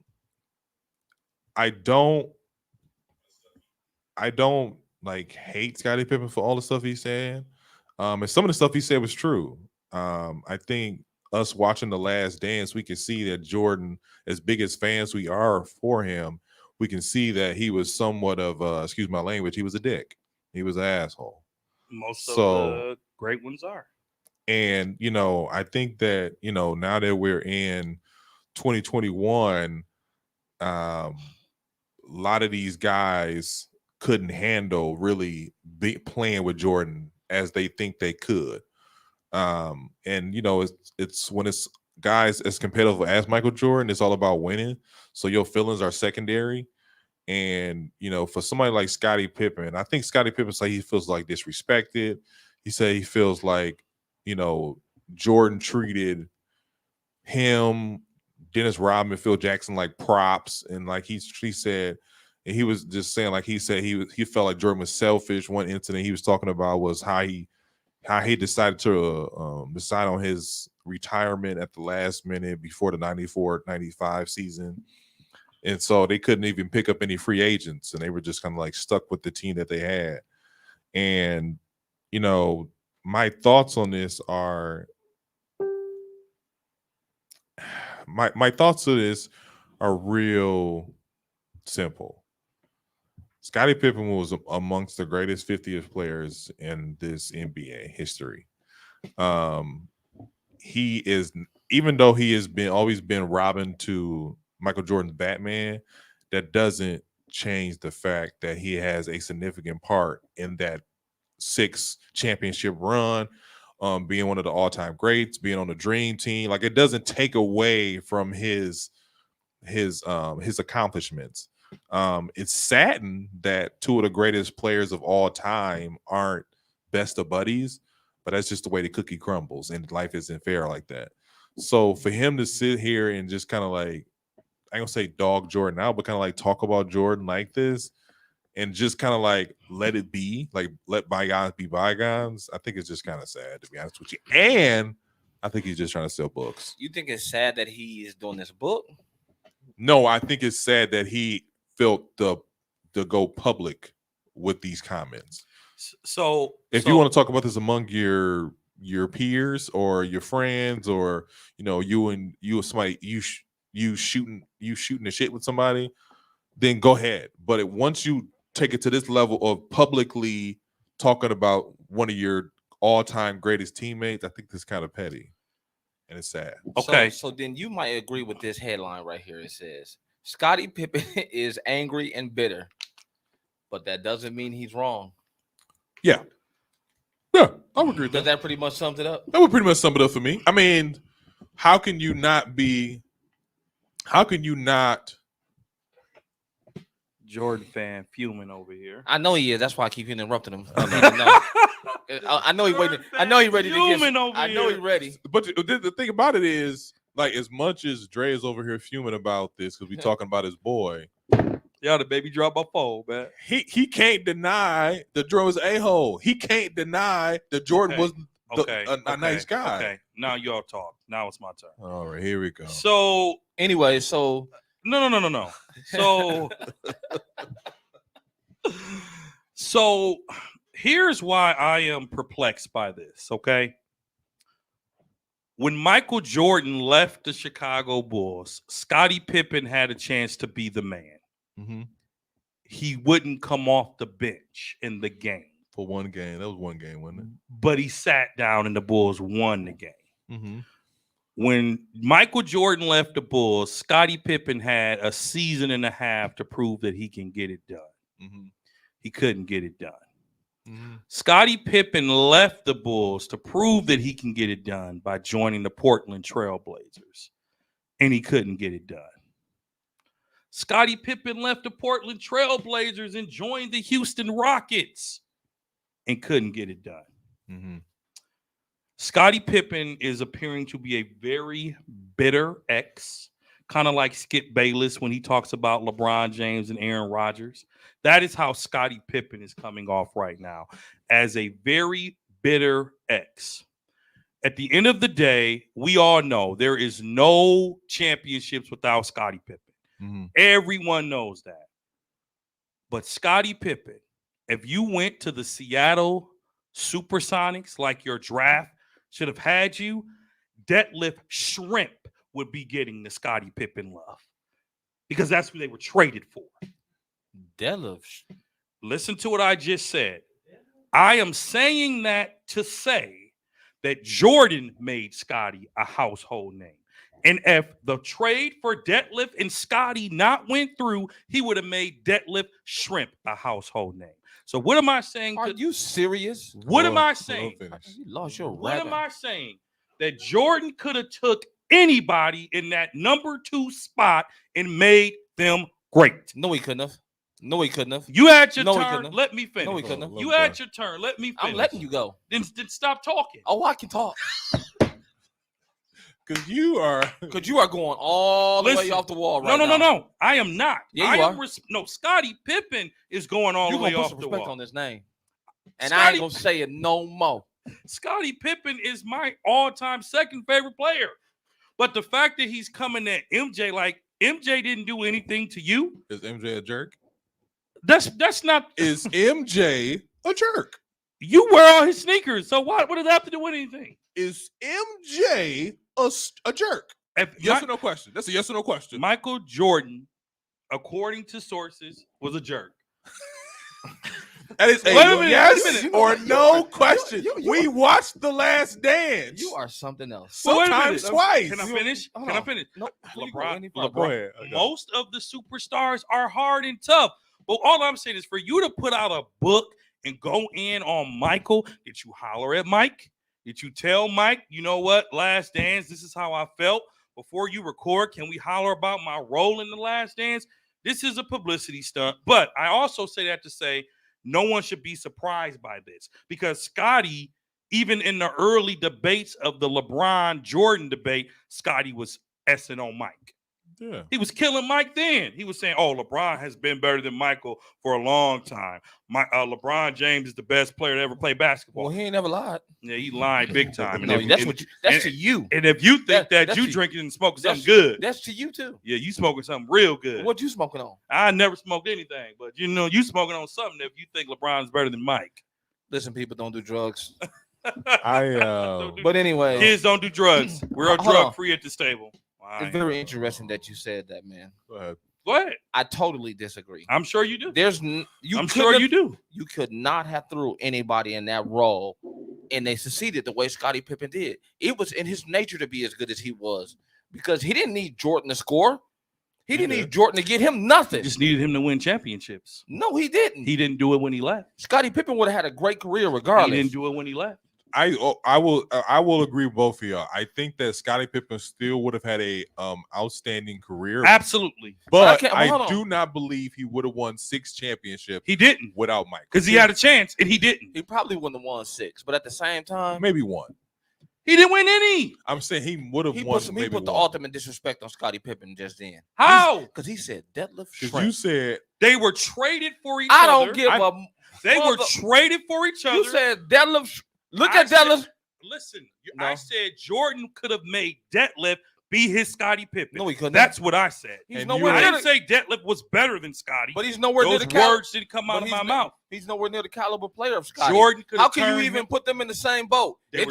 S1: don't like hate Scottie Pippen for all the stuff he's saying. And some of the stuff he said was true. I think us watching The Last Dance, we can see that Jordan, as big as fans we are for him, we can see that he was somewhat of excuse my language, he was a dick. He was an asshole.
S3: Most of the great ones are.
S1: And I think that now that we're in 2021, a lot of these guys couldn't handle really playing with Jordan as they think they could. And it's when it's guys as competitive as Michael Jordan, it's all about winning. So your feelings are secondary. And for somebody like Scottie Pippen, I think Scottie Pippen said he feels like disrespected. He said he feels like Jordan treated him, Dennis Rodman, Phil Jackson like props, and like he said. And he was just saying, like he said, he felt like Jordan was selfish. One incident he was talking about was how he decided to decide on his retirement at the last minute before the 94-95 season. And so they couldn't even pick up any free agents, and they were just kind of like stuck with the team that they had. And, my thoughts on this are my thoughts on this are real simple. Scottie Pippen was amongst the greatest 50th players in this NBA history. He is, even though he has always been Robin to Michael Jordan's Batman, that doesn't change the fact that he has a significant part in that 6 championship run, being one of the all-time greats, being on the dream team. Like, it doesn't take away from his accomplishments. It's saddened that two of the greatest players of all time aren't best of buddies, but that's just the way the cookie crumbles, and life isn't fair like that. So for him to sit here and just kind of like, I ain't gonna say dog Jordan out, but kind of like talk about Jordan like this and just kind of like let it be, like let bygones be bygones, I think it's just kind of sad, to be honest with you. And I think he's just trying to sell books.
S2: You think it's sad that he is doing this book?
S1: No, I think it's sad that he felt the go public with these comments.
S3: So
S1: if you want to talk about this among your peers or your friends, or you and somebody you shooting the shit with somebody, then go ahead. But once you take it to this level of publicly talking about one of your all-time greatest teammates, I think this is kind of petty, and it's sad.
S3: Okay,
S2: so then you might agree with this headline right here. It says Scottie Pippen is angry and bitter, but that doesn't mean he's wrong.
S1: Yeah, I would agree with that.
S2: Does that pretty much sum it up?
S1: That would pretty much sum it up for me. I mean, how can you not
S3: Jordan fan fuming over here.
S2: I know he is. That's why I keep interrupting him. I know he waiting. I know he ready to get. I know he ready.
S1: But the thing about it is, like, as much as Dre is over here fuming about this because we talking about his boy,
S3: yeah, the baby dropped my phone, man.
S1: He can't deny that Jordan was a-hole. He can't deny that Jordan was a nice guy.
S3: Okay, now y'all talk. Now it's my turn.
S1: All right, here we go.
S3: So
S2: anyway,
S3: no. So here's why I am perplexed by this, okay? When Michael Jordan left the Chicago Bulls, Scottie Pippen had a chance to be the man.
S1: Mm-hmm.
S3: He wouldn't come off the bench in the game.
S1: For one game. That was one game, wasn't it?
S3: But he sat down and the Bulls won the game.
S1: Mm-hmm.
S3: When Michael Jordan left the Bulls, Scottie Pippen had a season and a half to prove that he can get it done.
S1: Mm-hmm.
S3: He couldn't get it done.
S1: Mm-hmm.
S3: Scottie Pippen left the Bulls to prove that he can get it done by joining the Portland Trail Blazers, and he couldn't get it done. Scottie Pippen left the Portland Trail Blazers and joined the Houston Rockets and couldn't get it done.
S1: Mm-hmm.
S3: Scottie Pippen is appearing to be a very bitter ex, kind of like Skip Bayless when he talks about LeBron James and Aaron Rodgers. That is how Scottie Pippen is coming off right now, as a very bitter ex. At the end of the day, we all know there is no championships without Scottie Pippen.
S1: Mm-hmm.
S3: Everyone knows that. But Scottie Pippen, if you went to the Seattle Supersonics like your draft should have had you, Detlef Shrimp would be getting the Scottie Pippen love because that's who they were traded for.
S2: Detlef.
S3: Listen to what I just said. I am saying that to say that Jordan made Scottie a household name. And if the trade for Detlef and Scottie not went through, he would have made Detlef Shrimp a household name. So what am I saying?
S2: Are you serious?
S3: What am I saying?
S2: You lost your
S3: What am I saying? That Jordan could have took anybody in that number 2 spot and made them great.
S2: No, he couldn't have. No, he couldn't have.
S3: You had your turn. Let me finish.
S2: No, he couldn't have.
S3: You had your turn. Let me finish.
S2: I'm letting you go.
S3: Then stop talking.
S2: Oh, I can talk.
S1: Because you are
S2: going all the way off the wall right now.
S3: No. I am not.
S2: Yeah, you are.
S3: No, Scottie Pippen is going all the way off the wall.
S2: You gonna put some respect on this name. And I ain't gonna say it no more.
S3: Scottie Pippen is my all-time second favorite player. But the fact that he's coming at MJ like MJ didn't do anything to you.
S1: Is MJ a jerk?
S3: That's not.
S1: Is MJ a jerk?
S3: You wear all his sneakers, so what does that have to do with anything?
S1: Is MJ a jerk? Yes or no question? That's a yes or no question.
S3: Michael Jordan, according to sources, was a jerk.
S1: That is a yes or no question. We watched The Last Dance.
S2: You are something else.
S1: Sometimes twice.
S3: Can I finish?
S2: No,
S3: LeBron. Most of the superstars are hard and tough. But all I'm saying is for you to put out a book and go in on Michael, did you holler at Mike? Did you tell Mike, you know what, Last Dance, this is how I felt? Before you record, can we holler about my role in The Last Dance? This is a publicity stunt. But I also say that to say no one should be surprised by this because Scottie, even in the early debates of the LeBron Jordan debate, Scottie was essing on Mike.
S1: Yeah.
S3: He was killing Mike then. He was saying, oh, LeBron has been better than Michael for a long time. LeBron James is the best player to ever play basketball.
S2: Well, he ain't never lied.
S3: Yeah, he lied big time. And
S2: No, that's to you.
S3: And if you think that you drinking and smoking something good.
S2: That's to you too.
S3: Yeah, you smoking something real good.
S2: What you smoking on?
S3: I never smoked anything, but you know, you smoking on something if you think LeBron's better than Mike.
S2: Listen, people, don't do drugs.
S3: But
S2: anyway.
S3: Kids don't do drugs. We're drug free at this table.
S2: It's very interesting that you said that, man.
S1: Go
S3: ahead.
S2: I totally disagree.
S3: I'm sure you do.
S2: I'm sure you do. You could not have threw anybody in that role, and they succeeded the way Scottie Pippen did. It was in his nature to be as good as he was because he didn't need Jordan to score. He didn't need Jordan to get him nothing.
S3: He just needed him to win championships.
S2: No, he didn't.
S3: He didn't do it when he left.
S2: Scottie Pippen would have had a great career regardless.
S3: He didn't do it when he left.
S1: I will agree with both of y'all. I think that Scottie Pippen still would have had a outstanding career.
S3: Absolutely.
S1: But I do not believe he would have won 6 championships.
S3: He didn't
S1: without Mike.
S3: Because he had a chance and he didn't.
S2: He probably wouldn't have won 6, but at the same time,
S1: maybe 1.
S3: He didn't win any.
S1: I'm saying he would have won.
S2: He put the ultimate disrespect on Scottie Pippen just then.
S3: How?
S2: Because he said deadlift shrimp.
S1: You said
S3: they were traded for each other.
S2: I don't give a.
S3: They were traded for each other.
S2: You said deadlift. Look at deadlift.
S3: Listen, I said Jordan could have made Detlef be his Scottie Pippen.
S2: No, he couldn't.
S3: That's what I said.
S2: I
S3: didn't say Detlef was better than Scottie.
S2: But he's nowhere near the
S3: caliber. Those words didn't come out of my mouth.
S2: He's nowhere near the caliber player of Scottie.
S3: Jordan could have.
S2: How can you even put them in the same boat? It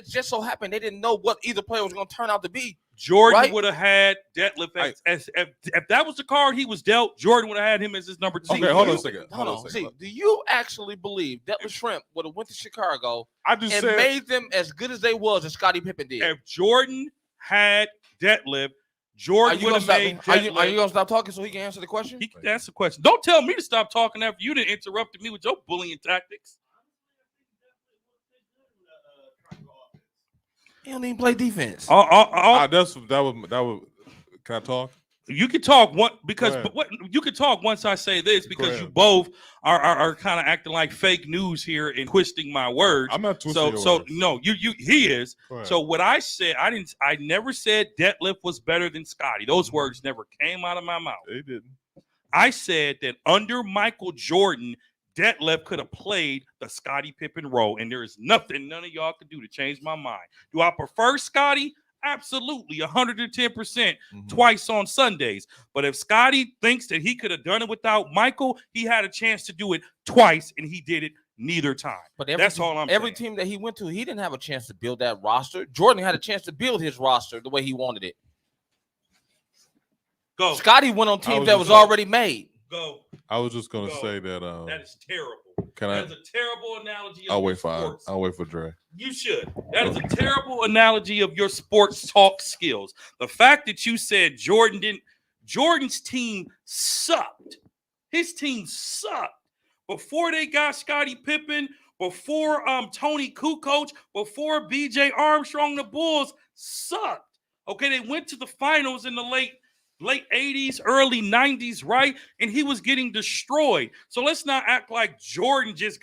S2: just so happened they didn't know what either player was going to turn out to be.
S3: Jordan would have had Detlef if that was the card he was dealt. Jordan would have had him as his number 2.
S1: Okay, hold on a second.
S2: Hold on. See, do you actually believe Detlef Shrimp would have went to Chicago
S1: and
S2: made them as good as they was as Scottie Pippen did?
S3: If Jordan had Detlef, Jordan would have made Detlef.
S2: Are you going to stop talking so he can answer the question?
S3: He can answer the question. Don't tell me to stop talking after you done interrupted me with your bullying tactics.
S2: He don't even play defense.
S1: That would. Can I talk?
S3: You can talk you can talk once I say this because you both are kind of acting like fake news here and twisting my words.
S1: I'm not twisting your words.
S3: No, he is. So what I said, I never said Detlef was better than Scottie. Those words never came out of my mouth.
S1: They didn't.
S3: I said that under Michael Jordan, Detlef could have played the Scottie Pippen role, and there is nothing none of y'all could do to change my mind. Do I prefer Scottie? Absolutely, 110%, twice on Sundays. But if Scottie thinks that he could have done it without Michael, he had a chance to do it twice, and he did it neither time. But that's all I'm saying.
S2: Every team that he went to, he didn't have a chance to build that roster. Jordan had a chance to build his roster the way he wanted it.
S3: Go.
S2: Scottie went on teams that was already made.
S3: Go.
S1: I was just gonna say that.
S3: That is terrible.
S1: That's
S3: a terrible analogy.
S1: I'll wait for Dre.
S3: You should. That is a terrible analogy of your sports talk skills. The fact that you said Jordan's team sucked. His team sucked before they got Scottie Pippen, before Tony Kukoc, before B.J. Armstrong. The Bulls sucked. Okay, they went to the finals in the late 80s, early 90s, right? And he was getting destroyed. So let's not act like Jordan just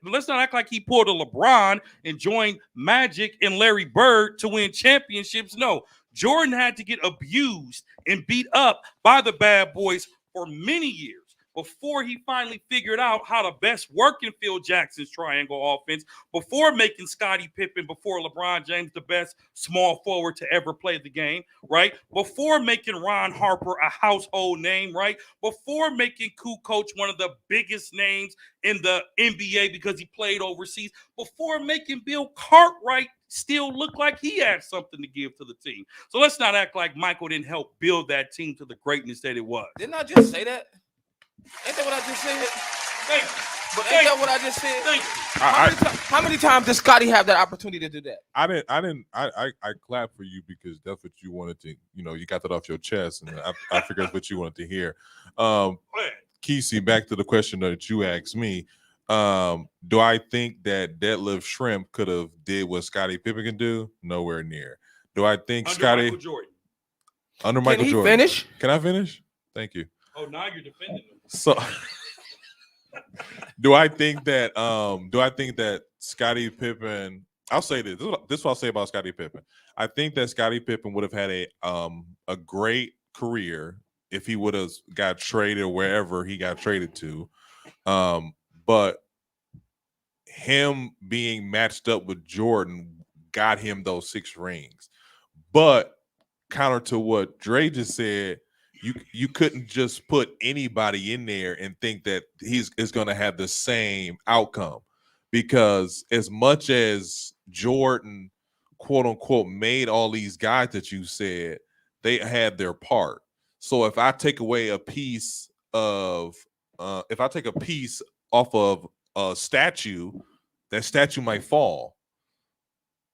S3: let's not act like he pulled a LeBron and joined Magic and Larry Bird to win championships. No, Jordan had to get abused and beat up by the bad boys for many years before he finally figured out how to best work in Phil Jackson's triangle offense, before making Scottie Pippen, before LeBron James the best small forward to ever play the game, right? Before making Ron Harper a household name, right? Before making Kukoc one of the biggest names in the NBA because he played overseas, before making Bill Cartwright still look like he had something to give to the team. So let's not act like Michael didn't help build that team to the greatness that it was.
S2: Didn't I just say that? Ain't that what I just said?
S3: Thank you.
S2: But ain't that what I just said?
S3: Thank you.
S2: How many times did Scottie have that opportunity to do that?
S1: I clap for you because that's what you wanted to, you got that off your chest, and I figured that's what you wanted to hear. Kesey, back to the question that you asked me. Do I think that Detlef Shrimp could have did what Scottie Pippen can do? Nowhere near. Do I think
S3: under
S1: Scottie
S3: Michael Jordan.
S1: under Michael Jordan?
S2: Can he finish?
S1: Can I finish? Thank you.
S3: Oh, now you're defending him.
S1: So, do I think that Scottie Pippen? I'll say this. This is what I'll say about Scottie Pippen. I think that Scottie Pippen would have had a great career if he would have got traded wherever he got traded to. But him being matched up with Jordan got him those 6 rings. But counter to what Dre just said, you couldn't just put anybody in there and think that he's going to have the same outcome, because as much as Jordan, quote unquote, made all these guys that you said, they had their part. So if I take away a piece of, if I take a piece off of a statue, that statue might fall.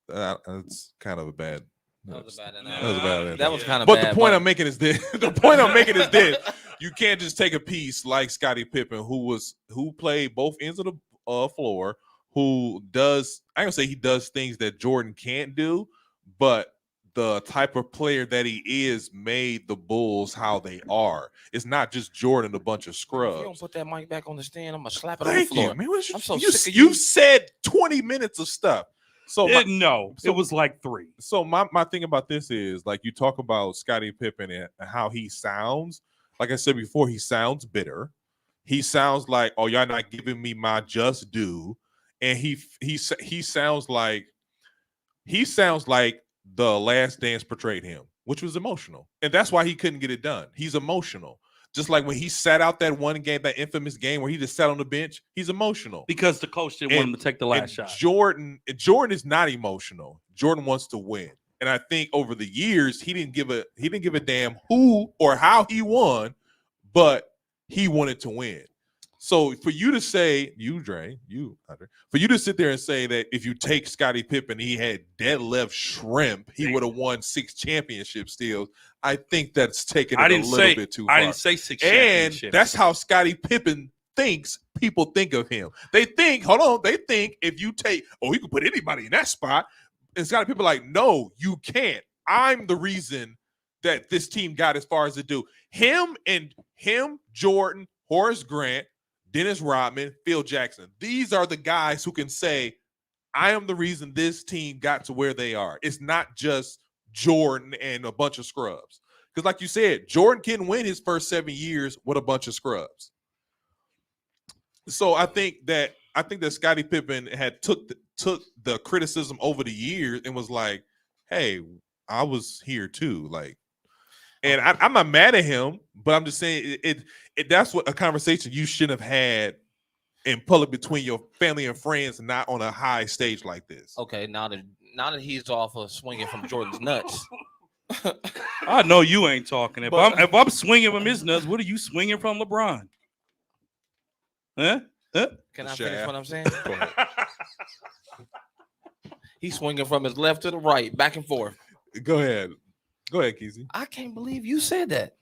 S1: That's kind of a bad.
S2: That was a bad
S1: That was a bad.
S2: That was kind of
S1: But
S2: bad.
S1: the point I'm making is this. The point I'm making is this. You can't just take a piece like Scottie Pippen, who played both ends of the floor, who does, I don't say he does things that Jordan can't do, but the type of player that he is made the Bulls how they are. It's not just Jordan, a bunch of scrubs.
S2: If you don't put that mic back on the stand, I'm gonna slap it on the
S1: Thank
S2: floor.
S1: you, man.
S2: I'm so sick of you.
S1: You've said 20 minutes of stuff. So
S3: it was like 3.
S1: So my thing about this is, like, you talk about Scottie Pippen and how he sounds. Like I said before, he sounds bitter. He sounds like, oh, y'all not giving me my just due. And he sounds like The Last Dance portrayed him, which was emotional. And that's why he couldn't get it done. He's emotional. Just like when he sat out that one game, that infamous game where he just sat on the bench, he's emotional.
S3: Because the coach didn't want him to take the last shot.
S1: Jordan is not emotional. Jordan wants to win. And I think over the years, he didn't give a damn who or how he won, but he wanted to win. So for you to say, Andre, for you to sit there and say that if you take Scottie Pippen, he had deadlift shrimp, he would have won 6 championships still. I think that's taking it a little bit too far.
S3: I didn't say 6
S1: and
S3: championships.
S1: That's how Scottie Pippen thinks people think of him. They think if you take, you can put anybody in that spot. And Scottie Pippen like, no, you can't. I'm the reason that this team got as far as it do. Him, Jordan, Horace Grant, Dennis Rodman, Phil Jackson. These are the guys who can say, I am the reason this team got to where they are. It's not just Jordan and a bunch of scrubs. Because like you said, Jordan can win his first 7 years with a bunch of scrubs. So I think that Scottie Pippen had took the criticism over the years and was like, hey, I was here too. Like, and I'm not mad at him, but I'm just saying that's what a conversation you shouldn't have had in public between your family and friends, not on a high stage like this.
S2: Okay, now that he's off of swinging from Jordan's nuts.
S3: I know you ain't talking. If I'm swinging from his nuts, what are you swinging from LeBron? Huh?
S2: Can I finish what I'm saying? He's swinging from his left to the right, back and forth.
S1: Go ahead, Keezy.
S2: I can't believe you said that.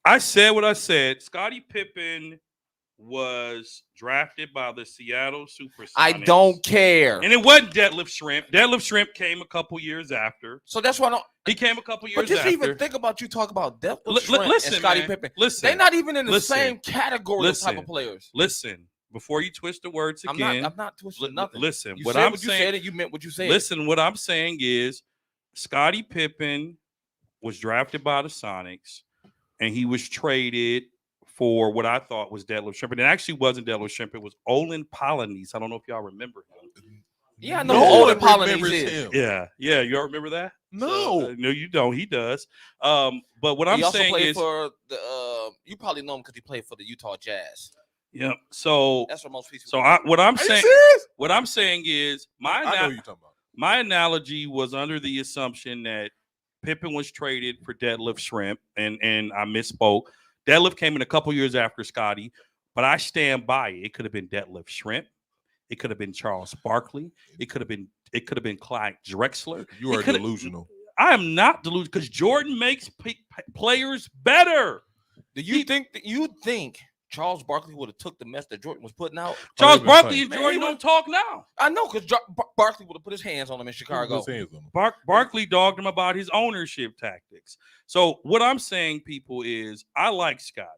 S3: I said what I said. Scottie Pippen was drafted by the Seattle Supersonics.
S2: I don't care.
S3: And it wasn't Deadlift Shrimp. Deadlift Shrimp came a couple years after.
S2: So that's why I don't.
S3: He came a couple years after.
S2: But just even think about you talk about Deadlift Shrimp
S3: listen,
S2: and Scottie
S3: man,
S2: Pippen.
S3: Listen,
S2: they're not even in the same category of type of players.
S3: Listen, before you twist the words again.
S2: I'm not twisting nothing.
S3: Listen,
S2: you
S3: what
S2: said
S3: I'm
S2: what
S3: saying.
S2: You said it. You meant what you said.
S3: Listen, what I'm saying is Scottie Pippen was drafted by the Sonics, and he was traded for what I thought was Deadlift Shrimp. And it actually wasn't Deadlift Shrimp. It was Olin Polynice. I don't know if y'all remember him.
S2: Yeah, I know who Olin Polynice is.
S3: Yeah. Y'all remember that?
S1: No.
S3: No, you don't. He does. But what I'm saying is,
S2: for the you probably know him because he played for the Utah Jazz.
S3: Yeah. So
S2: that's what most people.
S3: So what I'm saying.
S1: Serious?
S3: What I'm saying is
S1: I know you're talking about.
S3: My analogy was under the assumption that Pippen was traded for Deadlift Shrimp, and I misspoke. Deadlift came in a couple years after Scottie, but I stand by it. It could have been Deadlift Shrimp. It could have been Charles Barkley. It could have been Clyde Drexler.
S1: You are delusional.
S3: I am not delusional because Jordan makes players better.
S2: Do you think Charles Barkley would have took the mess that Jordan was putting out.
S3: Charles
S1: been
S3: Barkley
S1: playing.
S3: and Jordan don't talk now.
S2: I know, because Barkley would have put his hands on him in Chicago.
S3: Barkley dogged him about his ownership tactics. So what I'm saying, people, is I like Scottie.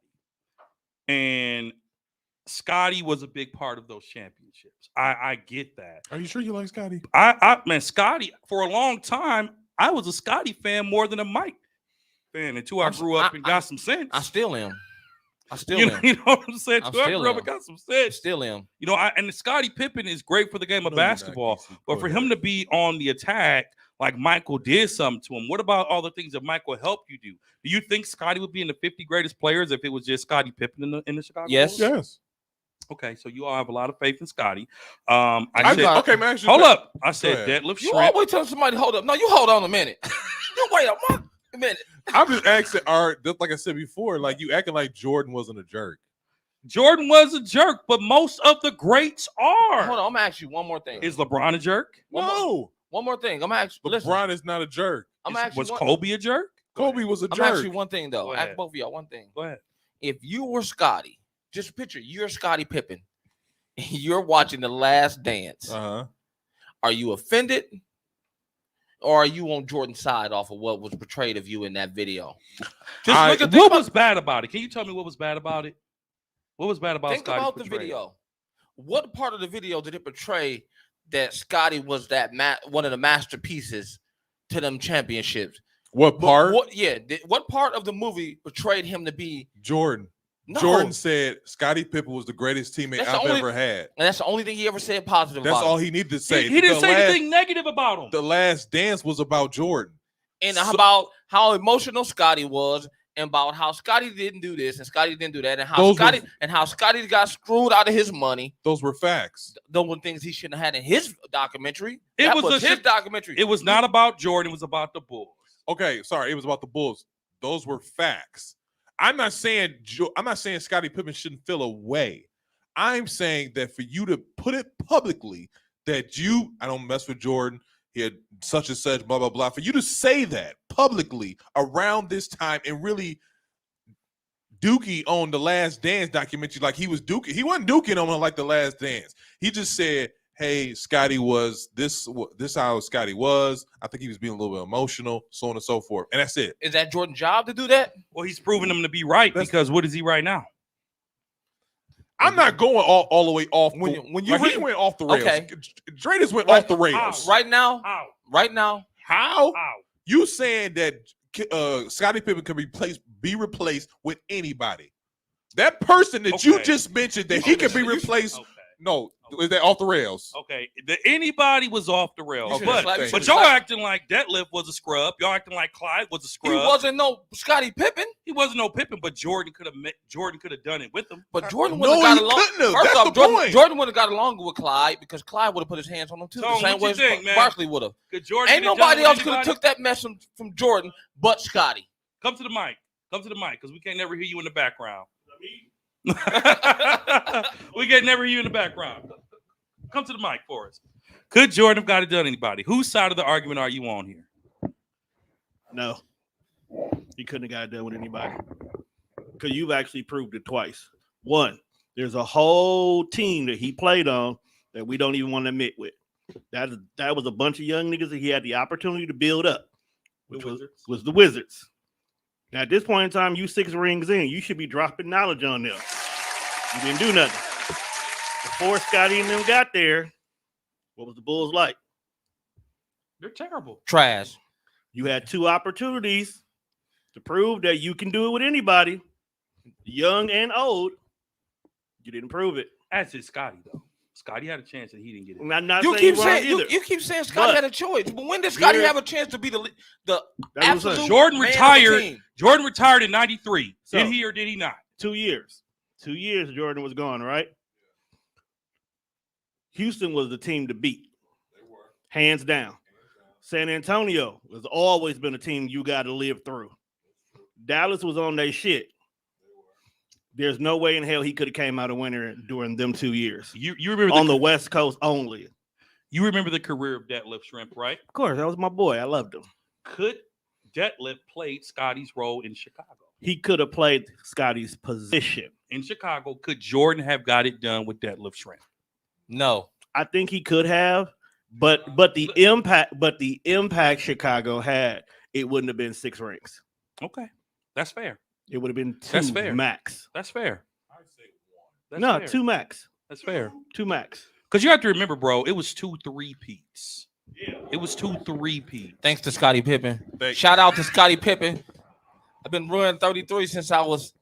S3: And Scottie was a big part of those championships. I get that.
S1: Are you sure you like Scottie?
S3: Man, Scottie, for a long time, I was a Scottie fan more than a Mike fan until I grew up and got some sense.
S2: I still am.
S3: You know what I'm saying? Until I grew up and got some sense.
S2: Still am.
S3: You know, and Scottie Pippen is great for the game of basketball, but for him to be on the attack like Michael did something to him, what about all the things that Michael helped you do? Do you think Scottie would be in the 50 greatest players if it was just Scottie Pippen in the Chicago
S2: Yes.
S3: Bulls?
S1: Yes.
S3: Okay, so you all have a lot of faith in Scottie.
S1: Okay, man.
S3: Hold up. I said deadlift
S2: You
S3: shrimp.
S2: always tell somebody hold up. No, you hold on a minute. You wait a minute.
S1: I'm just asking, just like I said before, like you acting like Jordan wasn't a jerk.
S3: Jordan was a jerk, but most of the greats are.
S2: Hold on, I'm gonna ask you one more thing.
S3: Is LeBron a jerk?
S1: No.
S2: One more thing. I'm gonna ask you.
S1: LeBron is not a jerk.
S3: Was Kobe a jerk?
S1: Kobe was a
S2: I'm gonna ask
S1: jerk.
S2: you one thing though.
S3: Go
S2: Ask
S3: ahead.
S2: both of y'all one thing.
S3: Go ahead.
S2: If you were Scottie, just picture you're Scottie Pippen. And you're watching The Last Dance.
S1: Uh-huh.
S2: Are you offended, or are you on Jordan's side off of what was portrayed of you in that video?
S3: What was bad about it? Can you tell me what was bad about it? What was bad about
S2: Think
S3: Scottie's
S2: about the
S3: portrayal?
S2: video. What part of the video did it portray that Scottie was one of the masterpieces to them championships?
S1: What part?
S2: What part of the movie portrayed him to be
S1: Jordan.
S2: No.
S1: Jordan said Scottie Pippen was the greatest teammate I've ever had.
S2: And that's the only thing he ever said positive
S1: That's
S2: about
S1: all
S2: him.
S1: he needed to say.
S3: He didn't say anything negative about him.
S1: The Last Dance was about Jordan.
S2: And about how emotional Scottie was, and about how Scottie didn't do this and Scottie didn't do that, and how Scottie got screwed out of his money.
S1: Those were facts.
S2: Those were things he shouldn't have had in his documentary.
S3: It
S2: was his documentary.
S3: It was not about Jordan. It was about the Bulls.
S1: Okay, sorry. It was about the Bulls. Those were facts. I'm not saying Scottie Pippen shouldn't feel a way. I'm saying that for you to put it publicly that I don't mess with Jordan, he had such and such, blah, blah, blah. For you to say that publicly around this time and really Dookie on The Last Dance documentary like he was Dookie. He wasn't Dookie on like The Last Dance. He just said, hey, Scottie was this how Scottie was. I think he was being a little bit emotional, so on and so forth. And that's it.
S2: Is that Jordan's job to do that?
S3: Well, he's proven him to be right because what is he right now?
S1: I'm not going all the way off.
S2: When you
S1: he went off the rails.
S2: Okay.
S1: Dre just went off the rails.
S2: Right now?
S3: How?
S2: Right now?
S1: How? You saying that Scottie Pippen can be replaced with anybody? That person that you just mentioned that he can be replaced. No, is that off the rails?
S3: Okay, anybody was off the rails,
S1: Okay.
S3: but y'all acting like Detlef was a scrub. Y'all acting like Clyde was a scrub.
S2: He wasn't no Scottie Pippen.
S3: He wasn't no Pippen, but Jordan could have done it with him.
S2: But Jordan would have got along. First off, Jordan would have got along with Clyde because Clyde would have put his hands on him too.
S3: So
S2: the same way Barkley would have. Ain't nobody else could have took that mess from Jordan but Scottie.
S3: Come to the mic, because we can't never hear you in the background. We can never hear you in the background. Come to the mic for us. Could Jordan have got it done? Anybody? Whose side of the argument are you on here?
S4: No, he couldn't have got it done with anybody because you've actually proved it twice. One, there's a whole team that he played on that we don't even want to admit with. That was a bunch of young niggas that he had the opportunity to build up, which was the Wizards. Now, at this point in time, you 6 rings in, you should be dropping knowledge on them. You didn't do nothing. Before Scottie and them got there, what was the Bulls like?
S3: They're terrible.
S2: Trash.
S4: You had 2 opportunities to prove that you can do it with anybody, young and old. You didn't prove it.
S3: As did Scottie, though. Scottie had a chance and he didn't get it.
S4: I'm not
S2: You keep saying Scottie had a choice, but when did Scottie have a chance to be the absolute
S3: Jordan
S2: man
S3: retired.
S2: of the team?
S3: Jordan retired in '93.
S4: So,
S3: did he or did he not?
S4: 2 years. 2 years Jordan was gone, right? Houston was the team to beat. They were. Hands down. San Antonio has always been a team you got to live through. Dallas was on their shit. There's no way in hell he could have came out a winner during them 2 years.
S3: You remember
S4: on the West Coast only.
S3: You remember the career of Detlef Shrimp, right?
S4: Of course, that was my boy. I loved him.
S3: Could Detlef play Scottie's role in Chicago?
S4: he could have played Scottie's position.
S3: In Chicago, could Jordan have got it done with deadlift shrimp?
S2: No.
S4: I think he could have, but the impact Chicago had, it wouldn't have been 6 rings.
S3: Okay, that's fair.
S4: It would have been 2
S3: That's fair.
S4: max.
S3: That's fair. That's
S4: No,
S3: fair.
S4: 2 max.
S3: That's fair.
S4: 2 max.
S3: Because you have to remember, bro, it was 2 3-peats. It was 2 3-peats.
S2: Thanks to Scottie Pippen.
S1: Thank-
S2: Shout out to Scottie Pippen. I've been running 33 since I was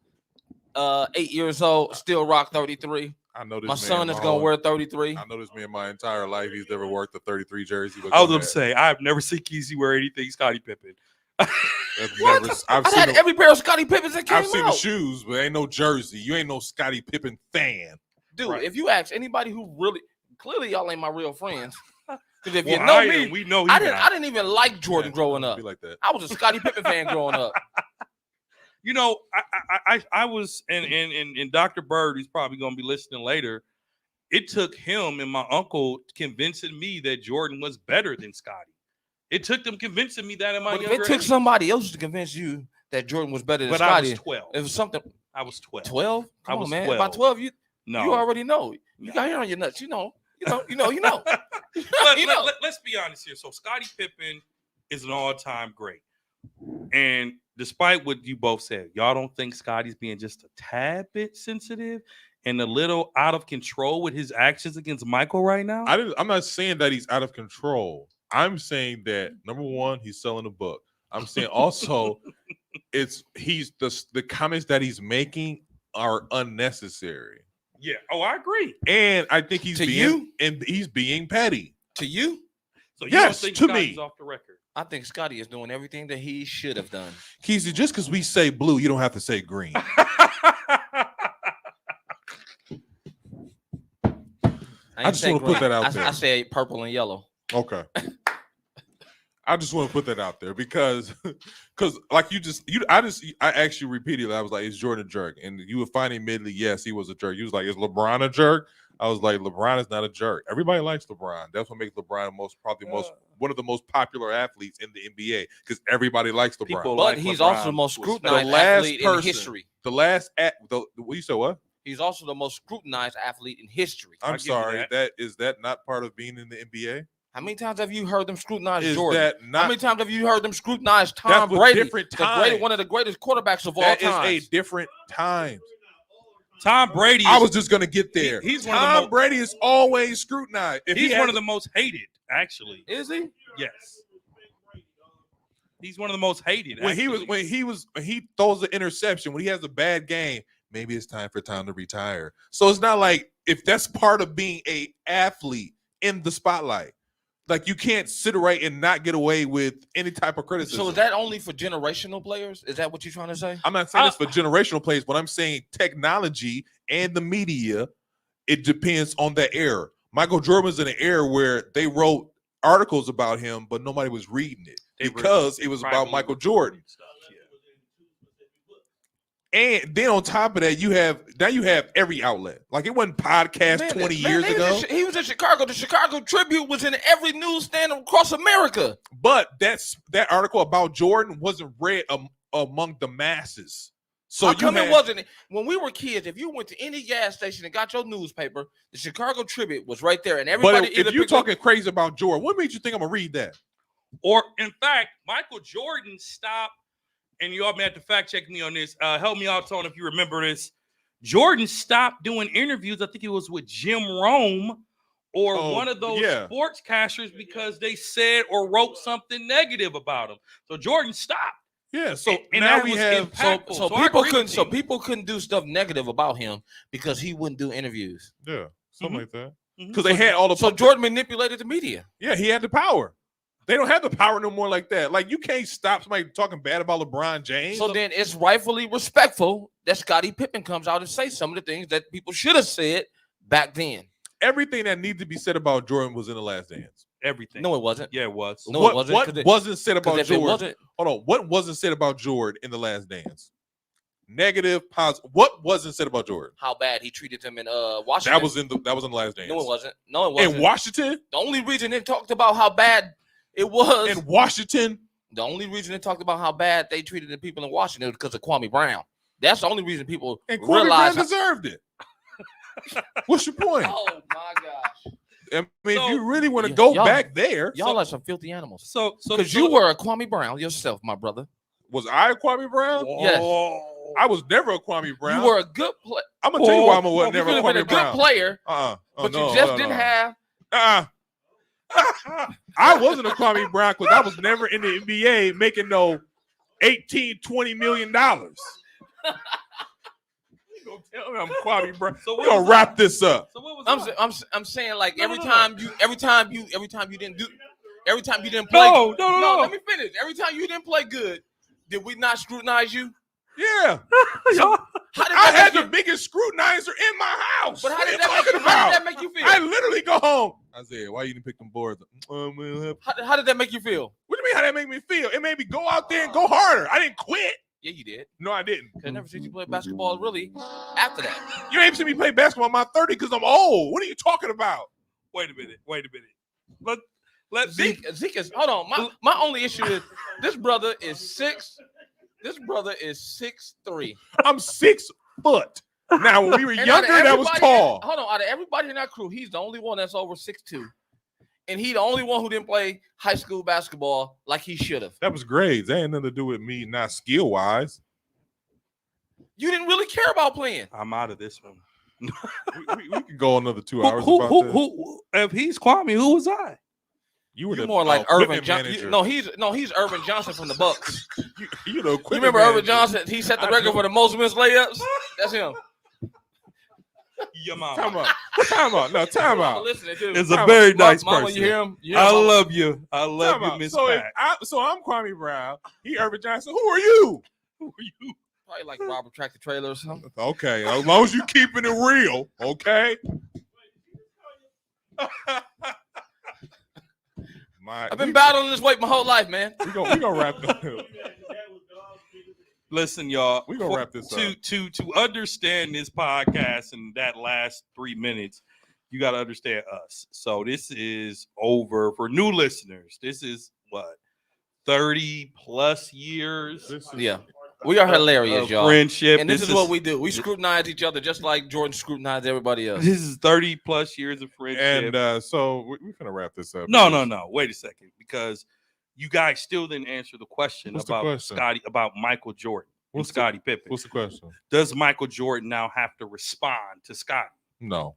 S2: 8 years old. Still rock 33.
S1: I know this
S2: My
S1: man
S2: son is
S1: my
S2: gonna
S1: whole-
S2: wear 33.
S1: I know this man my entire life. He's never worked a 33 jersey. But
S3: I was
S1: go
S3: going to say, I've never seen Kesey wear anything Scottie Pippen.
S1: ahead.
S2: What?
S1: I've
S2: I
S1: seen
S2: had
S1: the,
S2: every pair of Scottie Pippens that came
S1: I've seen the
S2: out.
S1: shoes, but ain't no jersey. You ain't no Scottie Pippen fan.
S2: Dude,
S3: Right.
S2: if you ask anybody who really, clearly y'all ain't my real friends. Because if
S3: Well,
S2: you know
S3: I
S2: me,
S3: am. We know
S2: I
S3: I
S2: didn't even like Jordan
S1: Yeah,
S2: growing up.
S1: Be like that.
S2: I was a Scottie Pippen fan growing up.
S3: You know, I was, and Dr. Bird, who's probably going to be listening later, it took him and my uncle convincing me that Jordan was better than Scottie. It took them convincing me that in my
S2: But if
S3: younger
S2: it took
S3: age.
S2: somebody else to convince you that Jordan was better than
S3: But I
S2: Scottie,
S3: was 12.
S2: it was something.
S3: I was 12.
S2: 12?
S3: I
S2: Come
S3: was
S2: on, man.
S3: 12.
S2: By 12, you
S3: No.
S2: already know. You
S3: No.
S2: got hair on your nuts. You know.
S3: Let's be honest here. So Scottie Pippen is an all-time great. And despite what you both said, y'all don't think Scottie's being just a tad bit sensitive and a little out of control with his actions against Michael right now?
S1: I'm not saying that he's out of control. I'm saying that number one, he's selling a book. I'm saying also the comments that he's making are unnecessary.
S3: Yeah. Oh, I agree.
S1: And I think he's
S2: To
S1: he's being petty.
S2: To you,
S3: So you
S1: Yes,
S3: don't think
S1: to
S3: Scottie's
S1: me.
S3: off the record?
S2: I think Scottie is doing everything that he should have done.
S1: Keezy, just because we say blue, you don't have to say green. I just
S2: say
S1: wanna put
S2: green.
S1: that out there.
S2: I say purple and yellow.
S1: Okay. I just want to put that out there because like I actually repeatedly, I was like, is Jordan a jerk? And you would find admittedly, yes, he was a jerk. He was like, is LeBron a jerk? I was like, LeBron is not a jerk. Everybody likes LeBron. That's what makes LeBron one of the most popular athletes in the NBA because everybody likes LeBron.
S3: People
S2: But
S3: like
S2: he's
S3: LeBron.
S2: also the most scrutinized
S1: The last
S2: athlete in
S1: person-
S2: history.
S1: What you said? What?
S2: He's also the most scrutinized athlete in history.
S1: I'm
S3: give you
S1: sorry.
S3: that.
S1: Is that not part of being in the NBA?
S2: How many times have you heard them scrutinize
S1: Is
S2: Jordan?
S1: that
S2: How
S1: not?
S2: many times have you heard them scrutinize Tom
S1: That was
S2: Brady,
S1: different
S2: one of the greatest quarterbacks of all
S1: That is
S2: time?
S1: a different time.
S3: Tom Brady.
S1: I was just gonna get there.
S3: He's one of the
S1: Tom
S3: most-
S1: Brady is always scrutinized. If
S3: He's
S1: he
S3: one
S1: has-
S3: of the most hated, actually.
S2: Is he?
S3: Yes. He's one of the most hated.
S1: when
S3: actually.
S1: he throws an interception, when he has a bad game, maybe it's time for Tom to retire. So it's not like if that's part of being a athlete in the spotlight, like you can't sit right and not get away with any type of criticism.
S2: So is that only for generational players? Is that what you're trying to say?
S1: I'm not saying it's for generational plays, but I'm saying technology and the media, it depends on the era. Michael Jordan was in an era where they wrote articles about him, but nobody was reading it because it was about
S3: Privately
S1: Michael
S3: recorded
S1: Jordan.
S3: stuff, yeah.
S1: And then on top of that, you have every outlet. Like it wasn't podcast 20 years ago.
S2: He was in Chicago. The Chicago Tribune was in every newsstand across America.
S1: But that article about Jordan wasn't read among the masses. So
S2: How come it wasn't? When we were kids, if you went to any gas station and got your newspaper, the Chicago Tribune was right there, and everybody.
S1: But if you're talking crazy about Jordan, what made you think I'm gonna read that?
S3: Or, in fact, Michael Jordan stopped, and you all may have to fact check me on this. Help me out, Tone, if you remember this. Jordan stopped doing interviews. I think it was with Jim Rome or one of those sportscasters because they said or wrote something negative about him. So Jordan stopped.
S1: Yeah. So
S3: And
S1: now
S3: that
S1: we
S3: was
S1: have
S3: impactful.
S2: So
S3: I
S2: people
S3: agree
S2: couldn't.
S3: with
S2: So
S3: you.
S2: people couldn't do stuff negative about him because he wouldn't do interviews.
S1: something
S3: Mhm.
S1: like that.
S3: Mhm.
S1: Because they had all the
S2: So Jordan manipulated the media.
S1: yeah, he had the power. They don't have the power no more like that. Like you can't stop somebody talking bad about LeBron James.
S2: So then it's rightfully respectful that Scottie Pippen comes out and say some of the things that people should have said back then.
S1: everything that needed to be said about Jordan was in The Last Dance.
S3: Everything.
S2: No, it wasn't.
S3: Yeah, it was.
S2: No,
S1: what
S2: it wasn't,
S1: what
S2: 'cause it-
S1: wasn't said
S2: 'Cause
S1: about
S2: if it
S1: Jordan?
S2: wasn't,
S1: Hold on. What wasn't said about Jordan in The Last Dance? Negative, positive. What wasn't said about Jordan?
S2: how bad he treated them in Washington.
S1: That was in The Last Dance.
S2: No, it wasn't. No, it wasn't.
S1: In Washington?
S2: The only reason they talked about how bad it was
S1: In Washington?
S2: The only reason they talked about how bad they treated the people in Washington was because of Kwame Brown. That's the only reason people
S1: And Kwame
S2: realize.
S1: Brown deserved it. What's your point?
S2: Oh my gosh!
S1: I mean,
S3: So-
S1: if you really want to go
S2: Y'all-
S1: back there,
S2: Y'all are some filthy animals.
S3: So
S2: Because you were a Kwame Brown yourself, my brother.
S1: was I a Kwame Brown?
S2: Yes.
S1: I was never a Kwame Brown.
S2: You were a good player.
S1: I'm gonna tell you why I'm
S2: You
S1: never
S2: could
S1: a
S2: have been a
S1: Kwame
S2: good
S1: Brown.
S2: player,
S1: Oh,
S2: but
S1: no,
S2: you just
S1: no,
S2: didn't
S1: no.
S2: have.
S1: I wasn't a Kwame Brown because I was never in the NBA making no $18-20 million. You gonna tell me I'm Kwame Brown?
S3: So
S1: We're gonna wrap this up.
S3: So what was
S2: I'm saying like
S3: No,
S2: every
S3: no.
S2: time you didn't play.
S3: No.
S2: Let me finish. Every time you didn't play good, did we not scrutinize you?
S1: Yeah,
S2: How did
S1: I
S2: that
S1: had
S2: make
S1: the
S2: you?
S1: biggest scrutinizer in my house.
S2: But how
S1: What are
S2: did
S1: you
S2: that
S1: talking
S2: make you? How did that
S1: about?
S2: make you feel?
S1: I literally go home. I said, "Why you didn't pick them boards?" Man,
S2: How did that make you feel?
S1: what do you mean? How that make me feel? It made me go out there and go harder. I didn't quit.
S2: Yeah, you did.
S1: No, I didn't.
S2: I never seen you play basketball really after that.
S1: You ain't seen me play basketball in my 30s because I'm old. What are you talking about?
S3: Wait a minute. Let
S2: Zeke is. Hold on. My only issue is this brother is 6. This brother is 6'3".
S1: I'm 6 foot. Now, when we were
S2: And
S1: younger,
S2: out of
S1: that was
S2: everybody-
S1: tall.
S2: Hold on. Out of everybody in that crew, he's the only one that's over 6'2". And he the only one who didn't play high school basketball like he should have.
S1: That was grades. That ain't nothing to do with me, not skill wise.
S2: You didn't really care about playing.
S3: I'm out of this one.
S1: We could go another 2 hours about this.
S3: Who? If he's Kwame, who was I?
S1: You were
S2: You're
S1: the
S2: more like
S1: equipment
S2: Irvin Johnson.
S1: manager.
S2: He's Irvin Johnson from the Bucks.
S1: You the
S2: You
S1: equipment
S2: remember Irvin
S1: manager.
S2: Johnson? He set the
S1: I
S2: record
S1: do.
S2: for the most missed layups. That's him.
S3: Your mama.
S1: Time out. Time out. No, time out.
S2: Listening to
S3: Is
S2: him.
S3: a very nice
S2: Mama,
S3: person.
S2: you hear him? You hear
S3: I
S2: him, Mama?
S3: love you. I love
S1: Time
S3: you,
S1: out.
S3: Miss
S1: So,
S3: Pat.
S1: so I'm Kwame Brown. He Irvin Johnson. Who are you?
S3: Who are you?
S2: Probably like Robert Tractor Trailer or something.
S1: Okay, as long as you keeping it real, okay.
S2: I've been battling this weight my whole life, man.
S1: We gonna wrap it up.
S3: Listen, y'all.
S1: We gonna wrap this up.
S3: To understand this podcast in that last 3 minutes, you got to understand us. So this is over for new listeners. This is what 30 plus years.
S1: This is-
S2: Yeah. We are hilarious,
S3: of
S2: y'all.
S3: friendship.
S2: And this is what we do. We scrutinize each other just like Jordan scrutinized everybody else.
S3: This is 30 plus years of friendship.
S1: And so we're gonna wrap this up.
S3: No. Wait a second, because you guys still didn't answer the question
S1: What's the
S3: about
S1: question?
S3: about Michael Jordan and
S1: What's the-
S3: Scottie Pippen.
S1: What's the question?
S3: Does Michael Jordan now have to respond to Scottie?
S1: No,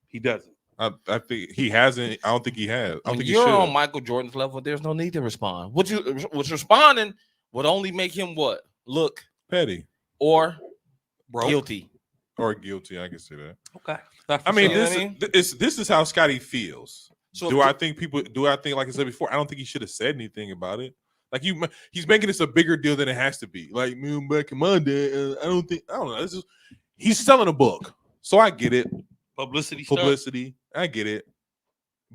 S3: He doesn't.
S1: I think he hasn't. I don't think he has. I don't
S2: When
S1: think he
S2: you're
S1: should.
S2: on Michael Jordan's level, there's no need to respond. What you was responding would only make him what? Look
S1: Petty
S2: or
S3: Bro.
S2: guilty.
S1: or guilty. I can see that.
S3: Okay.
S1: I mean,
S2: You know what I mean?
S1: this is how Scotty feels.
S2: So
S1: Do I think, like I said before, I don't think he should have said anything about it. Like he's making this a bigger deal than it has to be. Like, man, back in my day, I don't know. This is he's selling a book, so I get it.
S3: Publicity. Stuff.
S1: Publicity, I get it.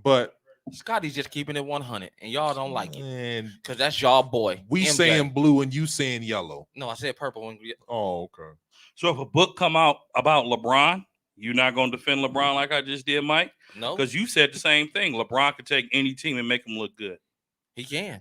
S1: But
S2: Scotty's just keeping it 100, and y'all don't like it
S1: and
S2: because that's y'all boy.
S1: we
S2: MJ.
S1: saying blue and you saying yellow.
S2: No, I said purple.
S1: Oh, okay.
S3: So if a book come out about LeBron, you're not going to defend LeBron like I just did, Mike?
S2: No,
S3: Because you said the same thing. LeBron could take any team and make them look good,
S2: he can.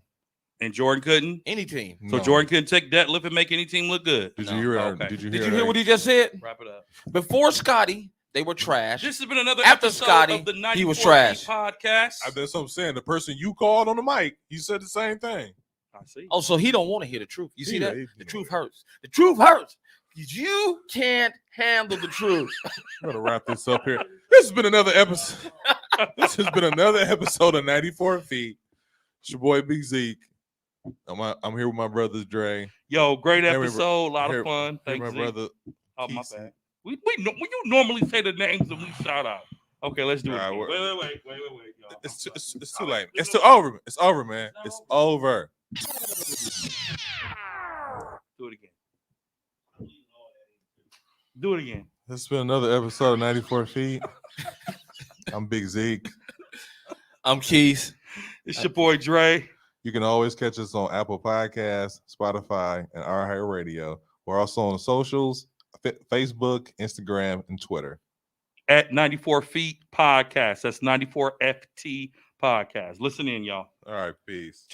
S3: and Jordan couldn't.
S2: Any team.
S3: So
S1: No.
S3: Jordan couldn't take deadlift and make any team look good.
S1: Did
S2: No.
S1: you hear?
S3: Okay.
S1: Did you
S2: Did
S1: hear?
S2: you hear what he just said?
S3: Wrap it up.
S2: Before Scotty, they were trash.
S3: This has been another
S2: After
S3: episode
S2: Scotty,
S3: of the
S2: he was
S3: 94
S2: trash.
S3: podcast.
S1: That's what I'm saying. The person you called on the mic, he said the same thing.
S3: I see.
S2: Oh, so he don't want to hear the truth. You see
S1: Yeah,
S2: that?
S1: he-
S2: The truth hurts. The truth hurts. You can't handle the truth.
S1: I'm gonna wrap this up here. This has been another episode. This has been another episode of 94 Feet. It's your boy Big Zeke. I'm here with my brothers Dre.
S3: Yo, great
S1: Here we-
S3: episode. A lot
S1: here-
S3: of fun.
S1: Here
S3: Thanks,
S1: my
S3: Zeke.
S1: brother.
S3: Oh, my
S1: Keith.
S3: bad. We you normally say the names that we shout out. Okay, let's do it.
S1: All right,
S3: again.
S1: we're-
S3: Wait, y'all.
S1: It's too late. It's too over. It's over, man. It's over.
S3: Do it again. Do it again.
S1: This has been another episode of 94 Feet. I'm Big Zeke.
S2: I'm Keith.
S3: It's your boy Dre.
S1: You can always catch us on Apple Podcasts, Spotify, and iHeartRadio. We're also on the socials, Facebook, Instagram, and Twitter.
S3: At 94 Feet Podcast. That's 94 FT Podcast. Listen in, y'all.
S1: All right, peace.